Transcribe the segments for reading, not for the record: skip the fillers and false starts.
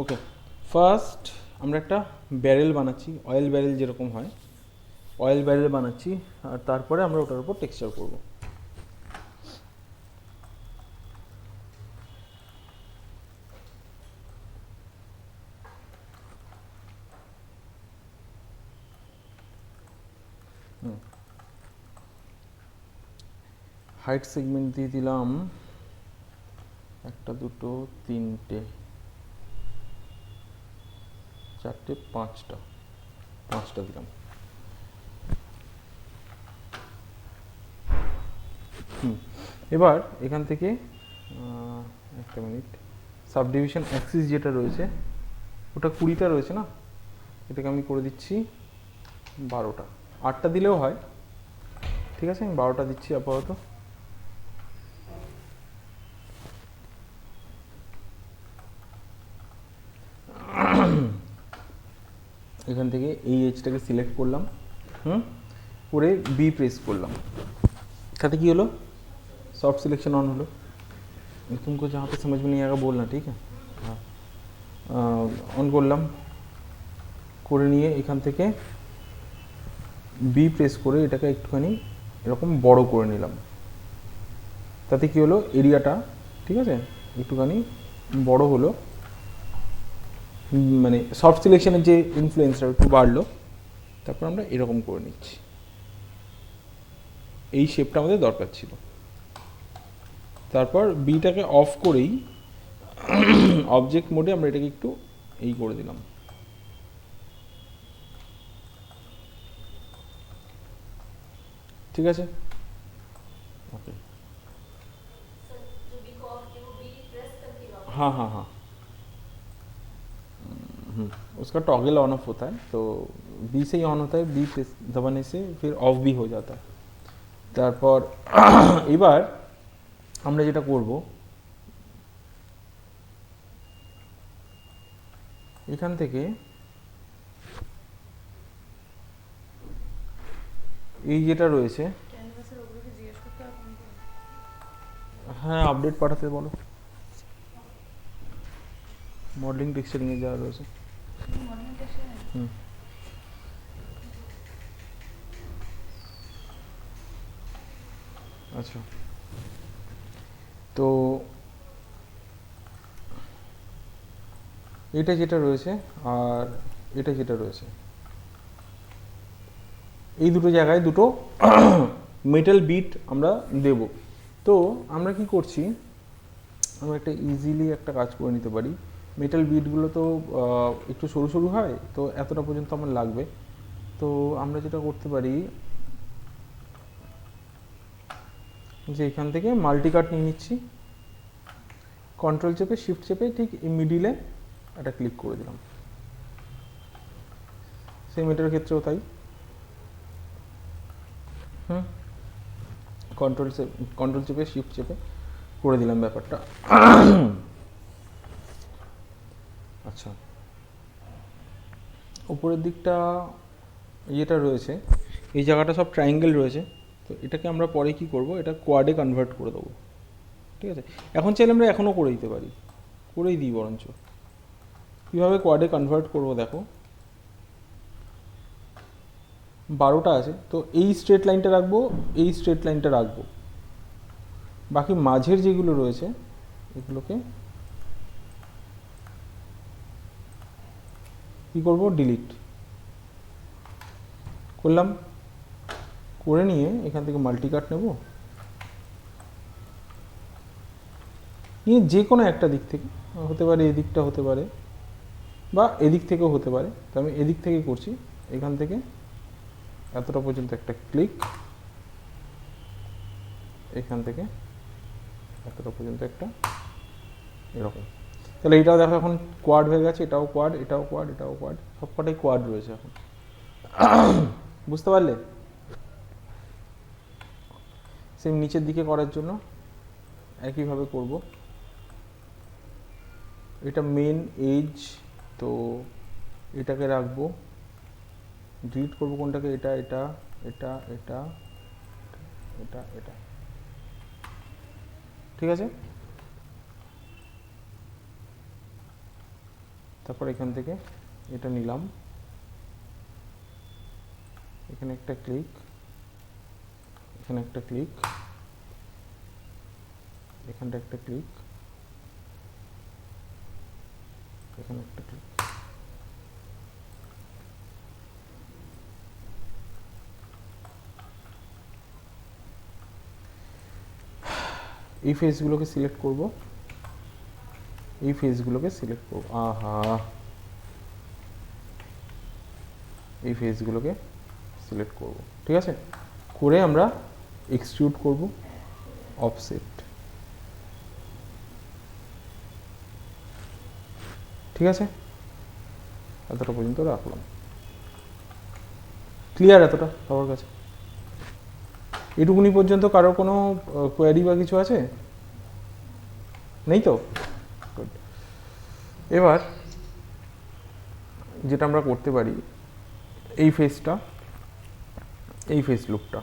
ওকে, first আমরা একটা barrel বানাচ্ছি, অয়েল ব্যারেল যেরকম হয় অয়েল ব্যারেল বানাচ্ছি, আর তারপরে আমরা ওটার উপর টেক্সচার করব। হাইট সেগমেন্ট দিয়ে দিলাম একটা, দুটো, তিনটে, চারটে, পাঁচটা, পাঁচটা দিলাম। এবার এখান থেকে একটা মিনিট, সাবডিভিশন অ্যাক্সিস যেটা রয়েছে ওটা 20টা রয়েছে না, এটাকে আমি করে দিচ্ছি 12টা। 8টা দিলেও হয়, ঠিক আছে, আমি 12টা দিচ্ছি আপাতত। এখান থেকে এই এজটাকে সিলেক্ট করলাম, করে বি প্রেস করলাম, তাতে কি হলো, सॉफ्ट सिलेक्शन ऑन हलो। तुमको जहाँ पे समझ में नहीं आएगा बोलना, ठीक है। हाँ, অন করলাম, করে নিয়ে এখান থেকে বি প্রেস করে এটাকে একটুখানি এরকম বড় করে নিলাম, তাতে কি হলো, এরিয়াটা ঠিক আছে একটুখানি বড় হলো, মানে সফট সিলেকশনের যে ইনফ্লুয়েন্সটা একটু বাড়লো। তারপর আমরা এরকম করে নিচ্ছি, এই শেপটা আমাদের দরকার ছিল। তারপর বিটাকে অফ করেই অবজেক্ট মোডে আমরা এটাকে একটু এই করে দিলাম, ঠিক আছে। ओके, हाँ हाँ हाँ, उसका टॉगल ऑन ऑफ होता है, तो बी से ही ऑन होता है, बी प्रेस दबाने से फिर অফ भी हो जाता है। তারপর এবার আমরা যেটা করব, এখান থেকে এই যেটা রয়েছে, হ্যাঁ আপডেট পাঠাতে বলো, মডেলিং টেক্সচারিংয়ে যা রয়েছে। আচ্ছা, তো এটা যেটা রয়েছে আর এটা যেটা রয়েছে, এই দুটো জায়গায় দুটো মেটাল বিট আমরা দেব। তো আমরা কি করছি, আমরা একটা ইজিলি একটা কাজ করে নিতে পারি। মেটাল বিটগুলো তো একটু সরু সরু হয়, তো এতটা পর্যন্ত আমার লাগবে। তো আমরা যেটা করতে পারি যে এখান থেকে মাল্টি কাট নিয়ে নিচ্ছি, কন্ট্রোল চেপে শিফট চেপে ঠিক এই মিডিলে একটা ক্লিক করে দিলাম, সেম এটার ক্ষেত্রেও তাই। কন্ট্রোল চেপে শিফট চেপে করে দিলাম ব্যাপারটা। আচ্ছা, উপরের দিকটা ইয়েটা রয়েছে, এই জায়গাটা সব ট্রায়াঙ্গেল রয়েছে, তো এটাকে আমরা পরে কি করব, এটা কোয়াডে কনভার্ট করে দেবো, ঠিক আছে। এখন চাইলে আমরা এখনও করে দিতে পারি, করেই দিই বরঞ্চ। কীভাবে কোয়াডে কনভার্ট করব দেখো, 12টা আছে, তো এই স্ট্রেট লাইনটা রাখবো, এই স্ট্রেট লাইনটা রাখবো, বাকি মাঝের যেগুলো রয়েছে এগুলোকে কি করব, ডিলিট করলাম। করে নিয়ে এখান থেকে মাল্টি কাট নেব, নিয়ে যে কোনো একটা দিক থেকে, হতে পারে এই দিকটা হতে পারে বা এদিক থেকেও হতে পারে, তো আমি এদিক থেকে করছি। এখান থেকে এতটা পর্যন্ত একটা ক্লিক, এখান থেকে এতটা পর্যন্ত একটা এরকম। তাহলে এটাও দেখো এখন কোয়াড হয়ে গেছে, এটাও কোয়াড, এটাও কোয়াড, এটাও কোয়াড, সবকটাই কোয়াড রয়েছে এখন। বুঝতে পারলে? সেম নিচের দিকে করার জন্য একইভাবে করব। এটা মেন এজ, তো এটাকে রাখবো, ডিলিট করবো কোনটাকে, এটা এটা এটা এটা এটা এটা, ঠিক আছে। তারপর এখান থেকে এটা নিলাম, এখানে একটা ক্লিক, এখানে একটা ক্লিক, এখানটা একটা ক্লিক, এখানে একটা ক্লিক। এই ফেসগুলোকে সিলেক্ট করব, এই ফেসগুলোকে সিলেক্ট করব, আহা, এই ফেসগুলোকে সিলেক্ট করব, ঠিক আছে। করে আমরা এক্সট্রুড করব, অফসেট, ঠিক আছে। এতটা পর্যন্ত রাখলাম। ক্লিয়ার এতটা সবার কাছে? এটুকুনি পর্যন্ত কারোর কোনো কোয়ারি বা কিছু আছে? নেই তো? গুড। এবার যেটা আমরা করতে পারি, এই ফেসটা, এই ফেস লুকটা,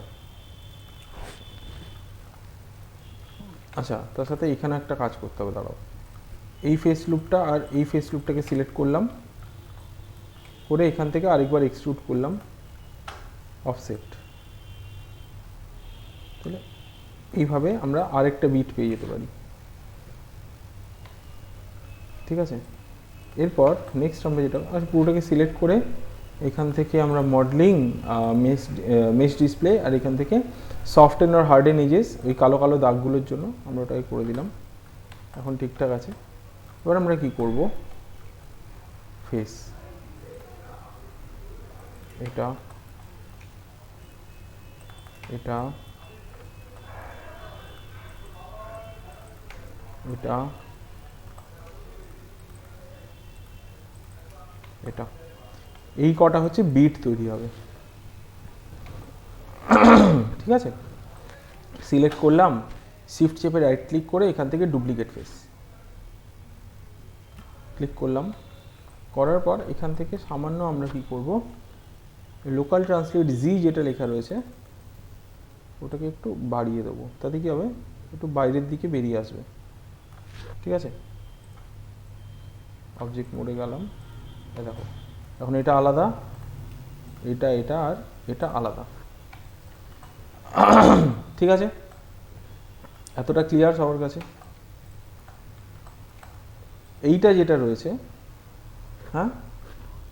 আচ্ছা তার সাথে এখানে একটা কাজ করতে হবে, দাঁড়াও। এই ফেস লুকটা আর এই ফেস লুকটাকে সিলেক্ট করলাম, করে এখান থেকে আরেকবার এক্সট্রুড করলাম, অফসেট, তাহলে এইভাবে আমরা আরেকটা বিট পেয়ে যেতে পারি, ঠিক আছে। এরপর নেক্সট আমরা যেটা পুরোটাকে সিলেক্ট করে এখান থেকে আমরা মডেলিং, মেশ ডিসপ্লে, আর এখান থেকে সফটেন আর হার্ডেন এজেস, ওই কালো কালো দাগগুলোর জন্য আমরা ওটাকে করে দিলাম। এখন ঠিকঠাক আছে। এবার আমরা কি করব, ফেস, এটা এটা এটা এটা এই কটা হচ্ছে বিট তৈরি হবে, ঠিক আছে। সিলেক্ট করলাম, শিফট চেপে রাইট ক্লিক করে এখান থেকে ডুপ্লিকেট ফেস ক্লিক করলাম। করার পর এখান থেকে সামান্য আমরা কি করব, লোকাল ট্রান্সলেট জি যেটা লেখা রয়েছে ওটাকে একটু বাড়িয়ে দেবো, তাতে কি হবে, একটু বাইরের দিকে বেরিয়ে আসবে, ঠিক আছে। অবজেক্ট মোডে গেলাম, দেখো এখন এটা আলাদা, এটা এটা আর এটা আলাদা, ঠিক আছে। এতটা ক্লিয়ার সবার কাছে? এইটা যেটা রয়েছে, হ্যাঁ,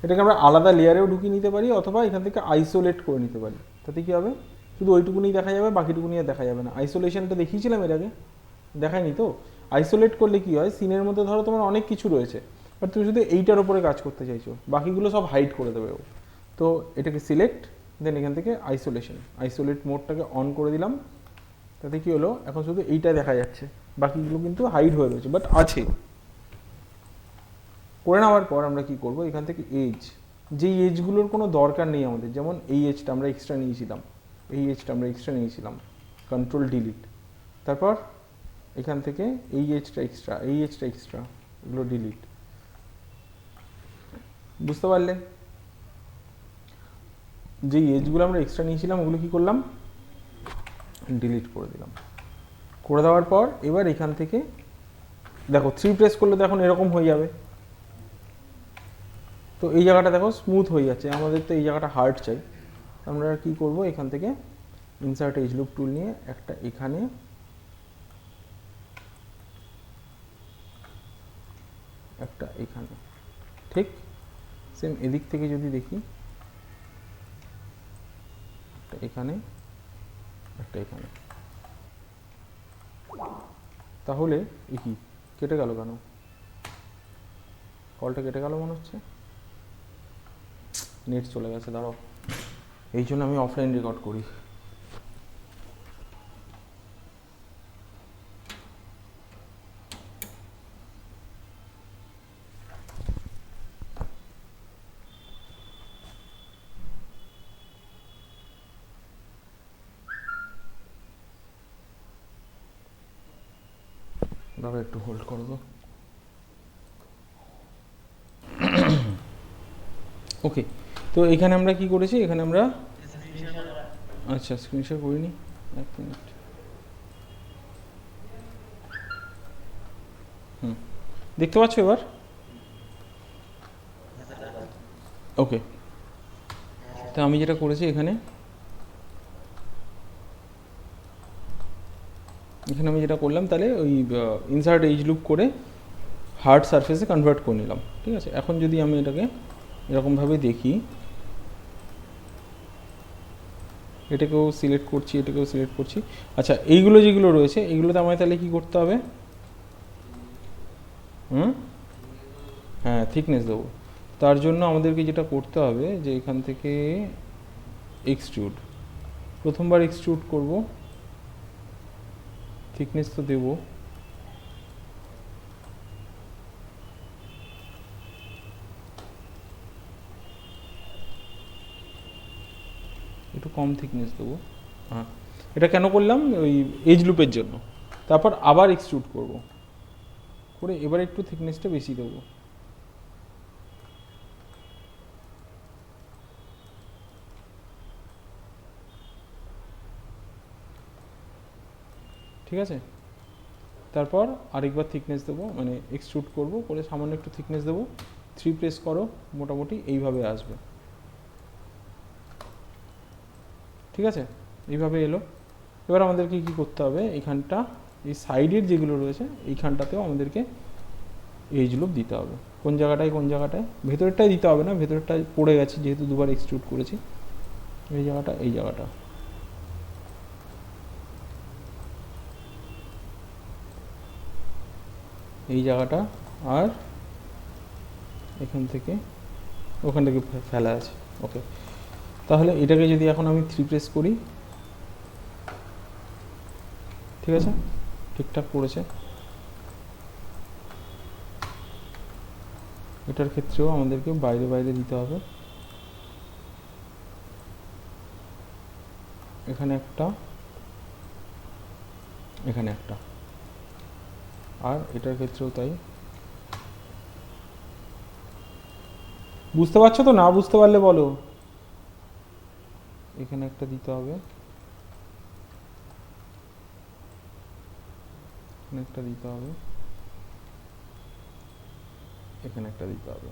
এটাকে আমরা আলাদা লেয়ারেও ঢুকিয়ে নিতে পারি, অথবা এখান থেকে আইসোলেট করে নিতে পারি। তাতে কি হবে, শুধু ওইটুকুনি দেখা যাবে, বাকিটুকুনি আর দেখা যাবে না। আইসোলেশনটা দেখিয়েছিলাম এর আগে, দেখায়নি তো? আইসোলেট করলে কি হয়, সিনের মধ্যে ধরো তোমার অনেক কিছু রয়েছে, বাট তুমি শুধু এইটার উপরে কাজ করতে চাইছো, বাকিগুলো সব হাইড করে দেবে ও। তো এটাকে সিলেক্ট, দেন এখান থেকে আইসোলেশন, আইসোলেট মোডটাকে অন করে দিলাম। তাতে কি হলো, এখন শুধু এইটা দেখা যাচ্ছে, বাকিগুলো কিন্তু হাইড হয়ে রয়েছে, বাট আছে। করে নেওয়ার পর আমরা কি করব, এখান থেকে এজ, যেই এজগুলোর কোনো দরকার নেই আমাদের, যেমন এই এজটা আমরা এক্সট্রা নিয়েছিলাম, এই এজটা আমরা এক্সট্রা নিয়েছিলাম, কন্ট্রোল ডিলিট। তারপর এখান থেকে এই এজটা এক্সট্রা, এই এজটা এক্সট্রা, এগুলো ডিলিট। বুঝতে পারলে? যেই এজগুলো আমরা এক্সট্রা নিয়েছিলাম ওগুলো কি করলাম, ডিলিট করে দিলাম। করে দেওয়ার পর এবার এখান থেকে দেখো 3 প্রেস করলে তো এখন এরকম হয়ে যাবে। তো এই জায়গাটা দেখো স্মুথ হয়ে যাচ্ছে, আমাদের তো এই জায়গাটা হার্ড চাই। আমরা কি করব, এখান থেকে ইনসার্ট এজ লুপ টুল নিয়ে একটা এখানে, একটা এখানে, ঠিক সেম এদিক থেকে যদি দেখি, একটা এখানে, একটা এখানে, তাহলে কি কেটে গেল কেন, কলটা কেটে গেল মনে হচ্ছে, নেট চলে গেছে, দাঁড়াও। এই জন্য আমি অফলাইন রেকর্ড করি। দাঁড়াও একটু হোল্ড করবো। ওকে, তো এখানে আমরা কি করেছি, এখানে আমরা, আচ্ছা স্ক্রিনশট করিনি, এক মিনিট। দেখতে পাচ্ছ এবার? তো আমি যেটা করেছি এখানে আমি যেটা করলাম তাহলে ওই ইনসার্ট এজ লুপ করে হার্ড সারফেসে কনভার্ট করে নিলাম। ঠিক আছে, এখন যদি আমি এটাকে এরকমভাবে দেখি, এটাকেও সিলেক্ট করছি, এটাকেও সিলেক্ট করছি। আচ্ছা, এইগুলো যেগুলো রয়েছে এইগুলোতে আমায় তাহলে কী করতে হবে? হ্যাঁ, থিকনেস দেবো। তার জন্য আমাদেরকে যেটা করতে হবে যে এখান থেকে এক্সট্রুড, প্রথমবার এক্সট্রুড করব, থিকনেস তো দেবো, একটু কম থিকনেস দেবো। হ্যাঁ, এটা কেন করলাম? ওই এজ লুপের জন্য। তারপর আবার এক্সট্রুড করব, করে এবার একটু থিকনেসটা বেশি দেবো। ঠিক আছে, তারপর আরেকবার থিকনেস দেবো, মানে এক্সট্রুড করব, করে সামান্য একটু থিকনেস দেবো, 3 প্রেস করো, মোটামুটি এইভাবে আসবে। ঠিক আছে, এইভাবে এলো। এবার আমাদেরকে কি করতে হবে? এইখানটা, এই সাইডের যেগুলো রয়েছে এইখানটাতেও আমাদেরকে এজ লুপ দিতে হবে। কোন জায়গাটায় কোন জায়গাটায়? ভেতরেরটাই দিতে হবে না, ভেতরেরটায় পড়ে গেছে যেহেতু দুবার এক্সট্রুড করেছি। এই জায়গাটা, এই জায়গাটা, এই জায়গাটা, আর এখান থেকে ওখান থেকে ফেলা আছে। ওকে, তাহলে এটাকে যদি এখন আমি 3 প্রেস করি, ঠিক আছে, ঠিকঠাক পড়েছে। এটার ক্ষেত্রেও আমাদেরকে বাইরে বাইরে দিতে হবে। এখানে একটা, এখানে একটা, আর এটার ক্ষেত্রেও তাই। বুঝতে পারছো তো? না বুঝতে পারলে বলো। এখানে একটা দিতে হবে, এখানে একটা দিতে হবে, এখানে একটা দিতে হবে।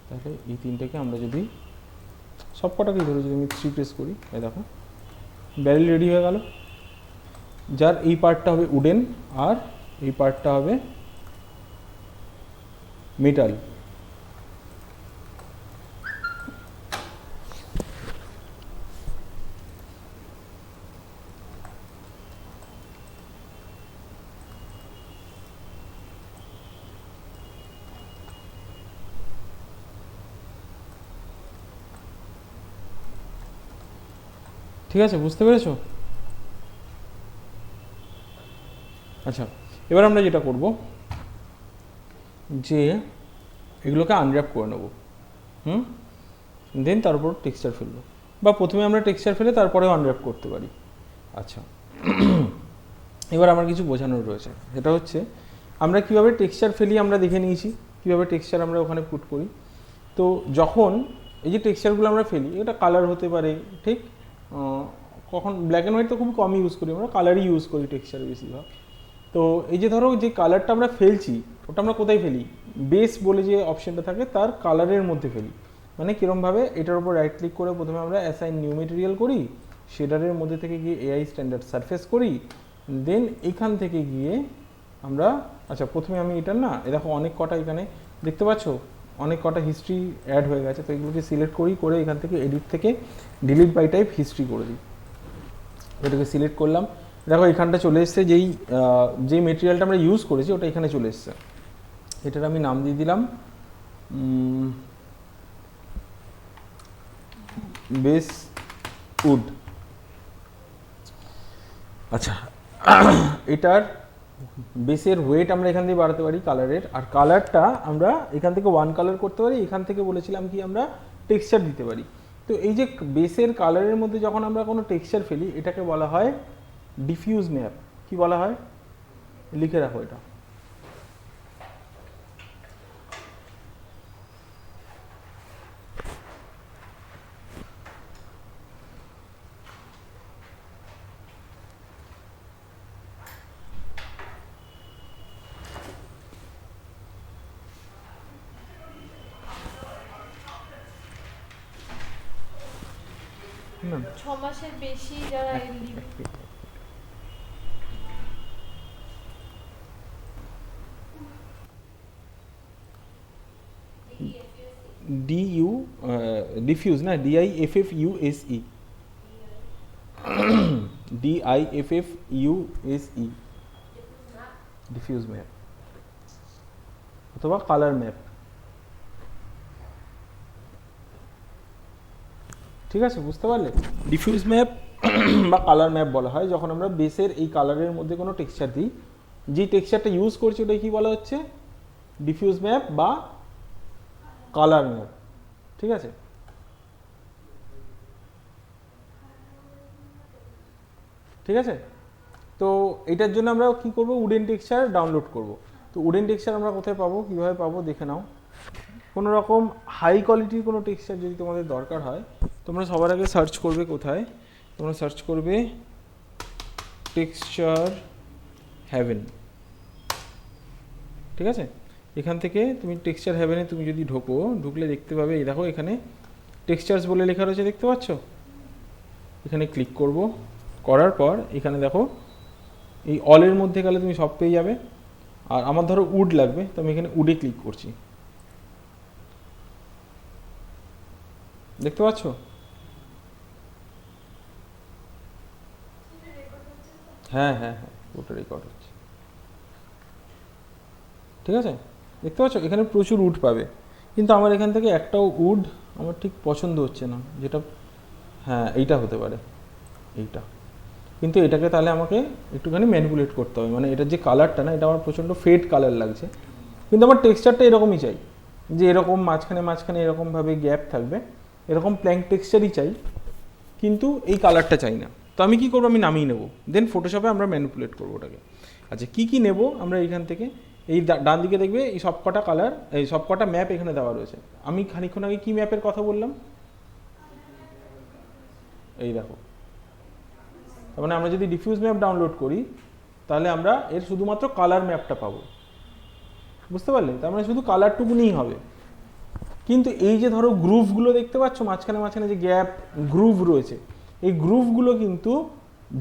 তাহলে এই তিনটাকে আমরা যদি সব কটাকেই ধরে যদি আমি 3 প্রেস করি, এই দেখো ব্যারেল রেডি হয়ে গেল। যার এই পার্টটা হবে উডেন আর এই পার্টটা হবে মেটাল। ঠিক আছে, বুঝতে পেরেছো? আচ্ছা, এবার আমরা যেটা করব যে এগুলোকে আনর্যাপ করে নেবো, দেন তার উপর টেক্সচার ফেলবো, বা প্রথমে আমরা টেক্সচার ফেলে তারপরেও আনর্যাপ করতে পারি। আচ্ছা, এবার আমার কিছু বোঝানোর রয়েছে, সেটা হচ্ছে আমরা কীভাবে টেক্সচার ফেলি আমরা দেখে নিয়েছি, কীভাবে টেক্সচার আমরা ওখানে পুট করি। তো যখন এই যে টেক্সচারগুলো আমরা ফেলি, এটা কালার হতে পারে, ঠিক, কখন ব্ল্যাক অ্যান্ড হোয়াইট তো খুব কম ইউজ করি আমরা, কালারই ইউজ করি টেক্সচারে বেশিরভাগ। তো এই যে ধরো যে কালারটা আমরা ফেলছি, ওটা আমরা কোথায় ফেলি? বেস বলে যে অপশনটা থাকে তার কালারের মধ্যে ফেলি। মানে কীরমভাবে? এটার উপর রাইট ক্লিক করে প্রথমে আমরা অ্যাসাইন নিউ মেটেরিয়াল করি, শেডারের মধ্যে থেকে গিয়ে এআই স্ট্যান্ডার্ড সারফেস করি, দেন এখান থেকে গিয়ে আমরা, আচ্ছা প্রথমে আমি এটার না, এ দেখো অনেক কটা এখানে দেখতে পাচ্ছ, অনেক কটা হিস্ট্রি অ্যাড হয়ে গেছে। তো এগুলোকে সিলেক্ট করি, করে এখান থেকে এডিট থেকে ডিলিট বাই টাইপ হিস্ট্রি করে দিই। এটাকে সিলেক্ট করলাম, দেখো এখানটা চলে এসছে, যে মেটেরিয়ালটা আমরা ইউজ করেছি ওটা এখানে চলে এসছে। এটার আমি নাম দিয়ে দিলাম বেস উড। আচ্ছা, এটার বেসের ওয়েট আমরা এখান থেকে বাড়াতে পারি কালারের, আর কালারটা আমরা এখান থেকে 1 কালার করতে পারি। এখান থেকে বলেছিলাম কি আমরা টেক্সচার দিতে পারি। তো এই যে বেসের কালারের মধ্যে যখন আমরা কোনো টেক্সচার ফেলি, এটাকে বলা হয় ডিফিউজ ম্যাপ। কি বলা হয়? লিখে রাখো এটা। না 6 মাসের বেশি যারা DU diffuse না DIFFUSE DIFFUSE ডিফিউজ ম্যাপ অথবা কালার ম্যাপ, ঠিক আছে? বুঝতে পারলে? ডিফিউজ ম্যাপ বা কালার ম্যাপ বলা হয় যখন আমরা বেসের এই কালারের মধ্যে কোনো টেক্সচার দিই, যে টেক্সচারটা ইউজ করছি ওটাই কি বলা হচ্ছে? ডিফিউজ ম্যাপ বা কালার ম্যাপ, ঠিক আছে? ঠিক আছে, তো এটার জন্য আমরা কি করব? উডেন টেক্সচার ডাউনলোড করব। তো উডেন টেক্সচার আমরা কোথায় পাবো, কীভাবে পাবো দেখে নাও। কোনো রকম হাই কোয়ালিটির কোনো টেক্সচার যদি তোমাদের দরকার হয়, তোমরা সবার আগে সার্চ করবে কোথায়? তোমরা সার্চ করবে টেক্সচার হ্যাভেন, ঠিক আছে? এখান থেকে তুমি টেক্সচার হ্যাভেনে তুমি যদি ঢুকলে দেখতে পাবে, এই দেখো এখানে টেক্সচার্স বলে লেখা রয়েছে, দেখতে পাচ্ছ? এখানে ক্লিক করব, করার পর এখানে দেখো এই অলের মধ্যে গেলে তুমি সব পেয়ে যাবে। আর আমার ধরো উড লাগবে, তো আমি এখানে উডে ক্লিক করছি, দেখতে পাচ্ছ? হ্যাঁ হ্যাঁ হ্যাঁ, ওটা রেকর্ড হচ্ছে, ঠিক আছে? দেখতে পাচ্ছ এখানে প্রচুর উড পাবে, কিন্তু আমার এখান থেকে একটাও উড আমার ঠিক পছন্দ হচ্ছে না, যেটা হ্যাঁ এইটা হতে পারে, এইটা। কিন্তু এটাকে তাহলে আমাকে একটুখানি ম্যানিপুলেট করতে হবে, মানে এটার যে কালারটা না, এটা আমার প্রচণ্ড ফেড কালার লাগছে, কিন্তু আমার টেক্সচারটা এরকমই চাই, যে এরকম মাঝখানে মাঝখানে এরকমভাবে গ্যাপ থাকবে, এরকম প্ল্যাঙ্ক টেক্সচারই চাই, কিন্তু এই কালারটা চাই না। তো আমি কী করবো? আমি নামিয়ে নেবো, দেন ফটোশপে আমরা ম্যানিপুলেট করবো ওটাকে। আচ্ছা, কী কী নেবো আমরা এইখান থেকে? এই ডান দিকে দেখবে এই সবকটা কালার, এই সবকটা ম্যাপ এখানে দেওয়া রয়েছে। আমি খানিকক্ষণ আগে কী ম্যাপের কথা বললাম? এই দেখো, তার মানে আমরা যদি ডিফিউজ ম্যাপ ডাউনলোড করি তাহলে আমরা এর শুধুমাত্র কালার ম্যাপটা পাবো, বুঝতে পারলে? তার মানে শুধু কালারটুকুনিই হবে। কিন্তু এই যে ধরো গ্রুভগুলো দেখতে পাচ্ছ মাঝখানে মাঝখানে যে গ্যাপ গ্রুভ রয়েছে, এই গ্রুভগুলো কিন্তু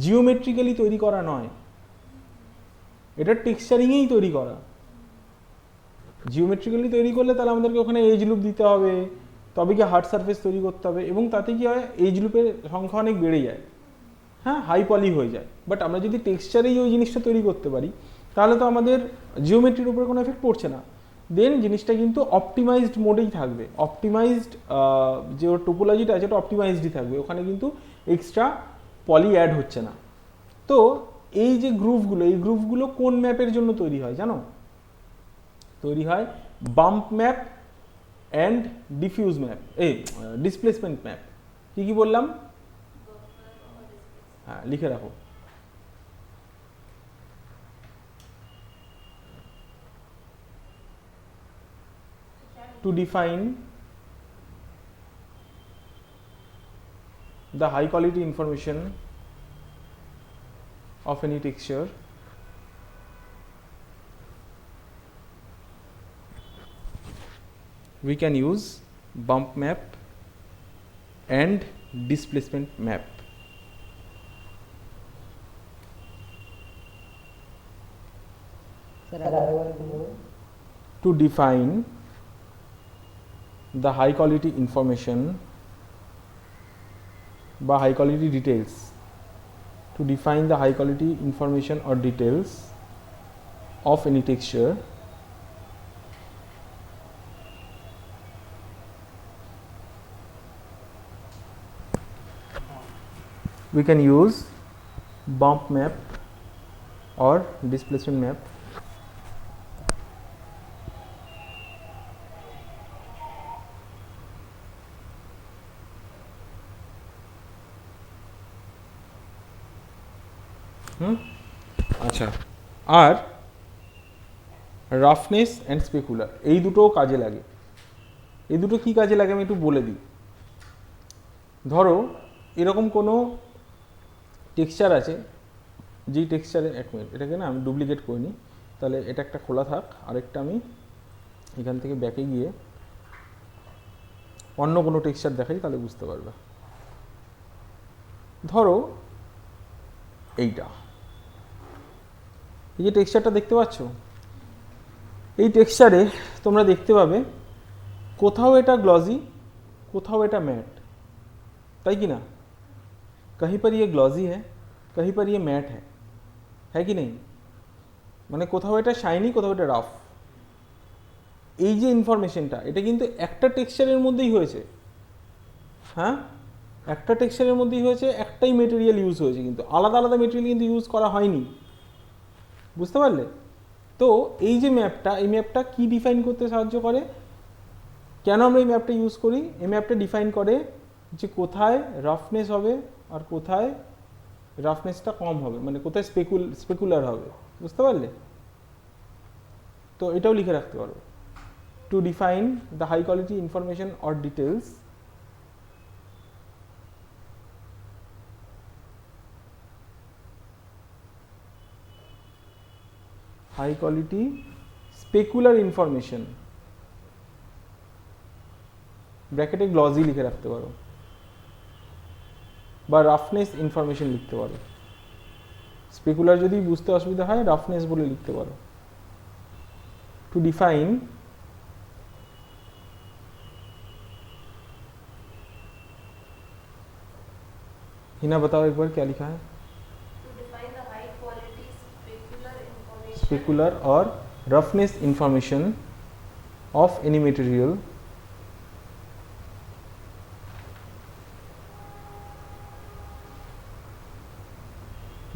জিওমেট্রিক্যালি তৈরি করা নয়, এটা টেক্সচারিংয়েই তৈরি করা। জিওমেট্রিক্যালি তৈরি করলে তাহলে আমাদেরকে ওখানে এজ লুপ দিতে হবে, তবে কি হার্ড সারফেস তৈরি করতে হবে, এবং তাতে কি হয়? এজ লুপের সংখ্যা অনেক বেড়ে যায়, হ্যাঁ, হাই পলি হয়ে যায়। বাট আমরা যদি টেক্সচারেই ওই জিনিসটা তৈরি করতে পারি তাহলে তো আমাদের জিওমেট্রির উপরে কোনো এফেক্ট পড়ছে না, দেন জিনিসটা কিন্তু অপটিমাইজড মোডেই থাকবে। অপটিমাইজড যে ওর টোপোলজিটা আছে ওটা অপটিমাইজডই থাকবে, ওখানে কিন্তু এক্সট্রা পলি অ্যাড হচ্ছে না। তো এই যে গ্রুভগুলো, এই গ্রুভগুলো কোন ম্যাপের জন্য তৈরি হয় জানো? তৈরি হয় bump map and diffuse map, এই ডিসপ্লেসমেন্ট ম্যাপ। কী কী বললাম? হ্যাঁ, লিখে রাখো। To define the high quality information of any texture, we can use bump map and displacement map. To define the high quality information বা high quality details, to define the high quality information or details of any texture, we can use bump map or displacement map. আচ্ছা, আর roughness and specular, এই দুটোও কাজে লাগে। এই দুটো কী কাজে লাগে আমি একটু বলে দিই। ধরো এরকম কোনো টেক্সচার আছে, যেই টেক্সচারে, এক মিনিট এটাকে না আমি ডুপ্লিকেট করে নিই, তাহলে এটা একটা খোলা থাক, আরেকটা আমি এখান থেকে ব্যাকে গিয়ে অন্য কোনো টেক্সচার দেখাই, তাহলে বুঝতে পারবে। ধরো এইটা, এই যে টেক্সচারটা দেখতে পাচ্ছ, এই টেক্সচারে তোমরা দেখতে পাবে কোথাও এটা গ্লজি, কোথাও এটা ম্যাট, তাই কি না? कहीं पर ये ग्लॉजी है, कहीं पर ये मैट है कि नहीं? মানে কোথাও এটা শাইনি, কোথাও এটা রাফ। এই যে ইনফরমেশনটা, এটা কিন্তু একটা টেক্সচারের মধ্যেই হয়েছে। হ্যাঁ, একটা টেক্সচারের মধ্যেই হয়েছে, একটাই মেটেরিয়াল ইউজ হয়েছে, কিন্তু আলাদা আলাদা মেটেরিয়াল কিন্তু ইউজ করা হয়নি। বুঝতে পারলে? তো এই যে ম্যাপটা, এই ম্যাপটা কি ডিফাইন করতে সাহায্য করে? কেন আমরা এই ম্যাপটা ইউজ করি? এই ম্যাপটা ডিফাইন করে যে কোথায় রাফনেস হবে আর কোথায় রাফনেসটা কম হবে, মানে কোথায় স্পেকুলার হবে। বুঝতে পারলে? তো এটাও লিখে রাখতে পারো, to define the high quality information or details high quality specular information, ব্র্যাকেটে গ্লজি লিখে রাখতে পারো, বা রাফনেস ইনফরমেশন লিখতে পারো। স্পেকুলার যদি বুঝতে অসুবিধা হয় রাফনেস বলে লিখতে পারো। টু ডিফাইন हिना बताओ एक बार क्या लिखा है? स्पेकुलर और roughness information of any material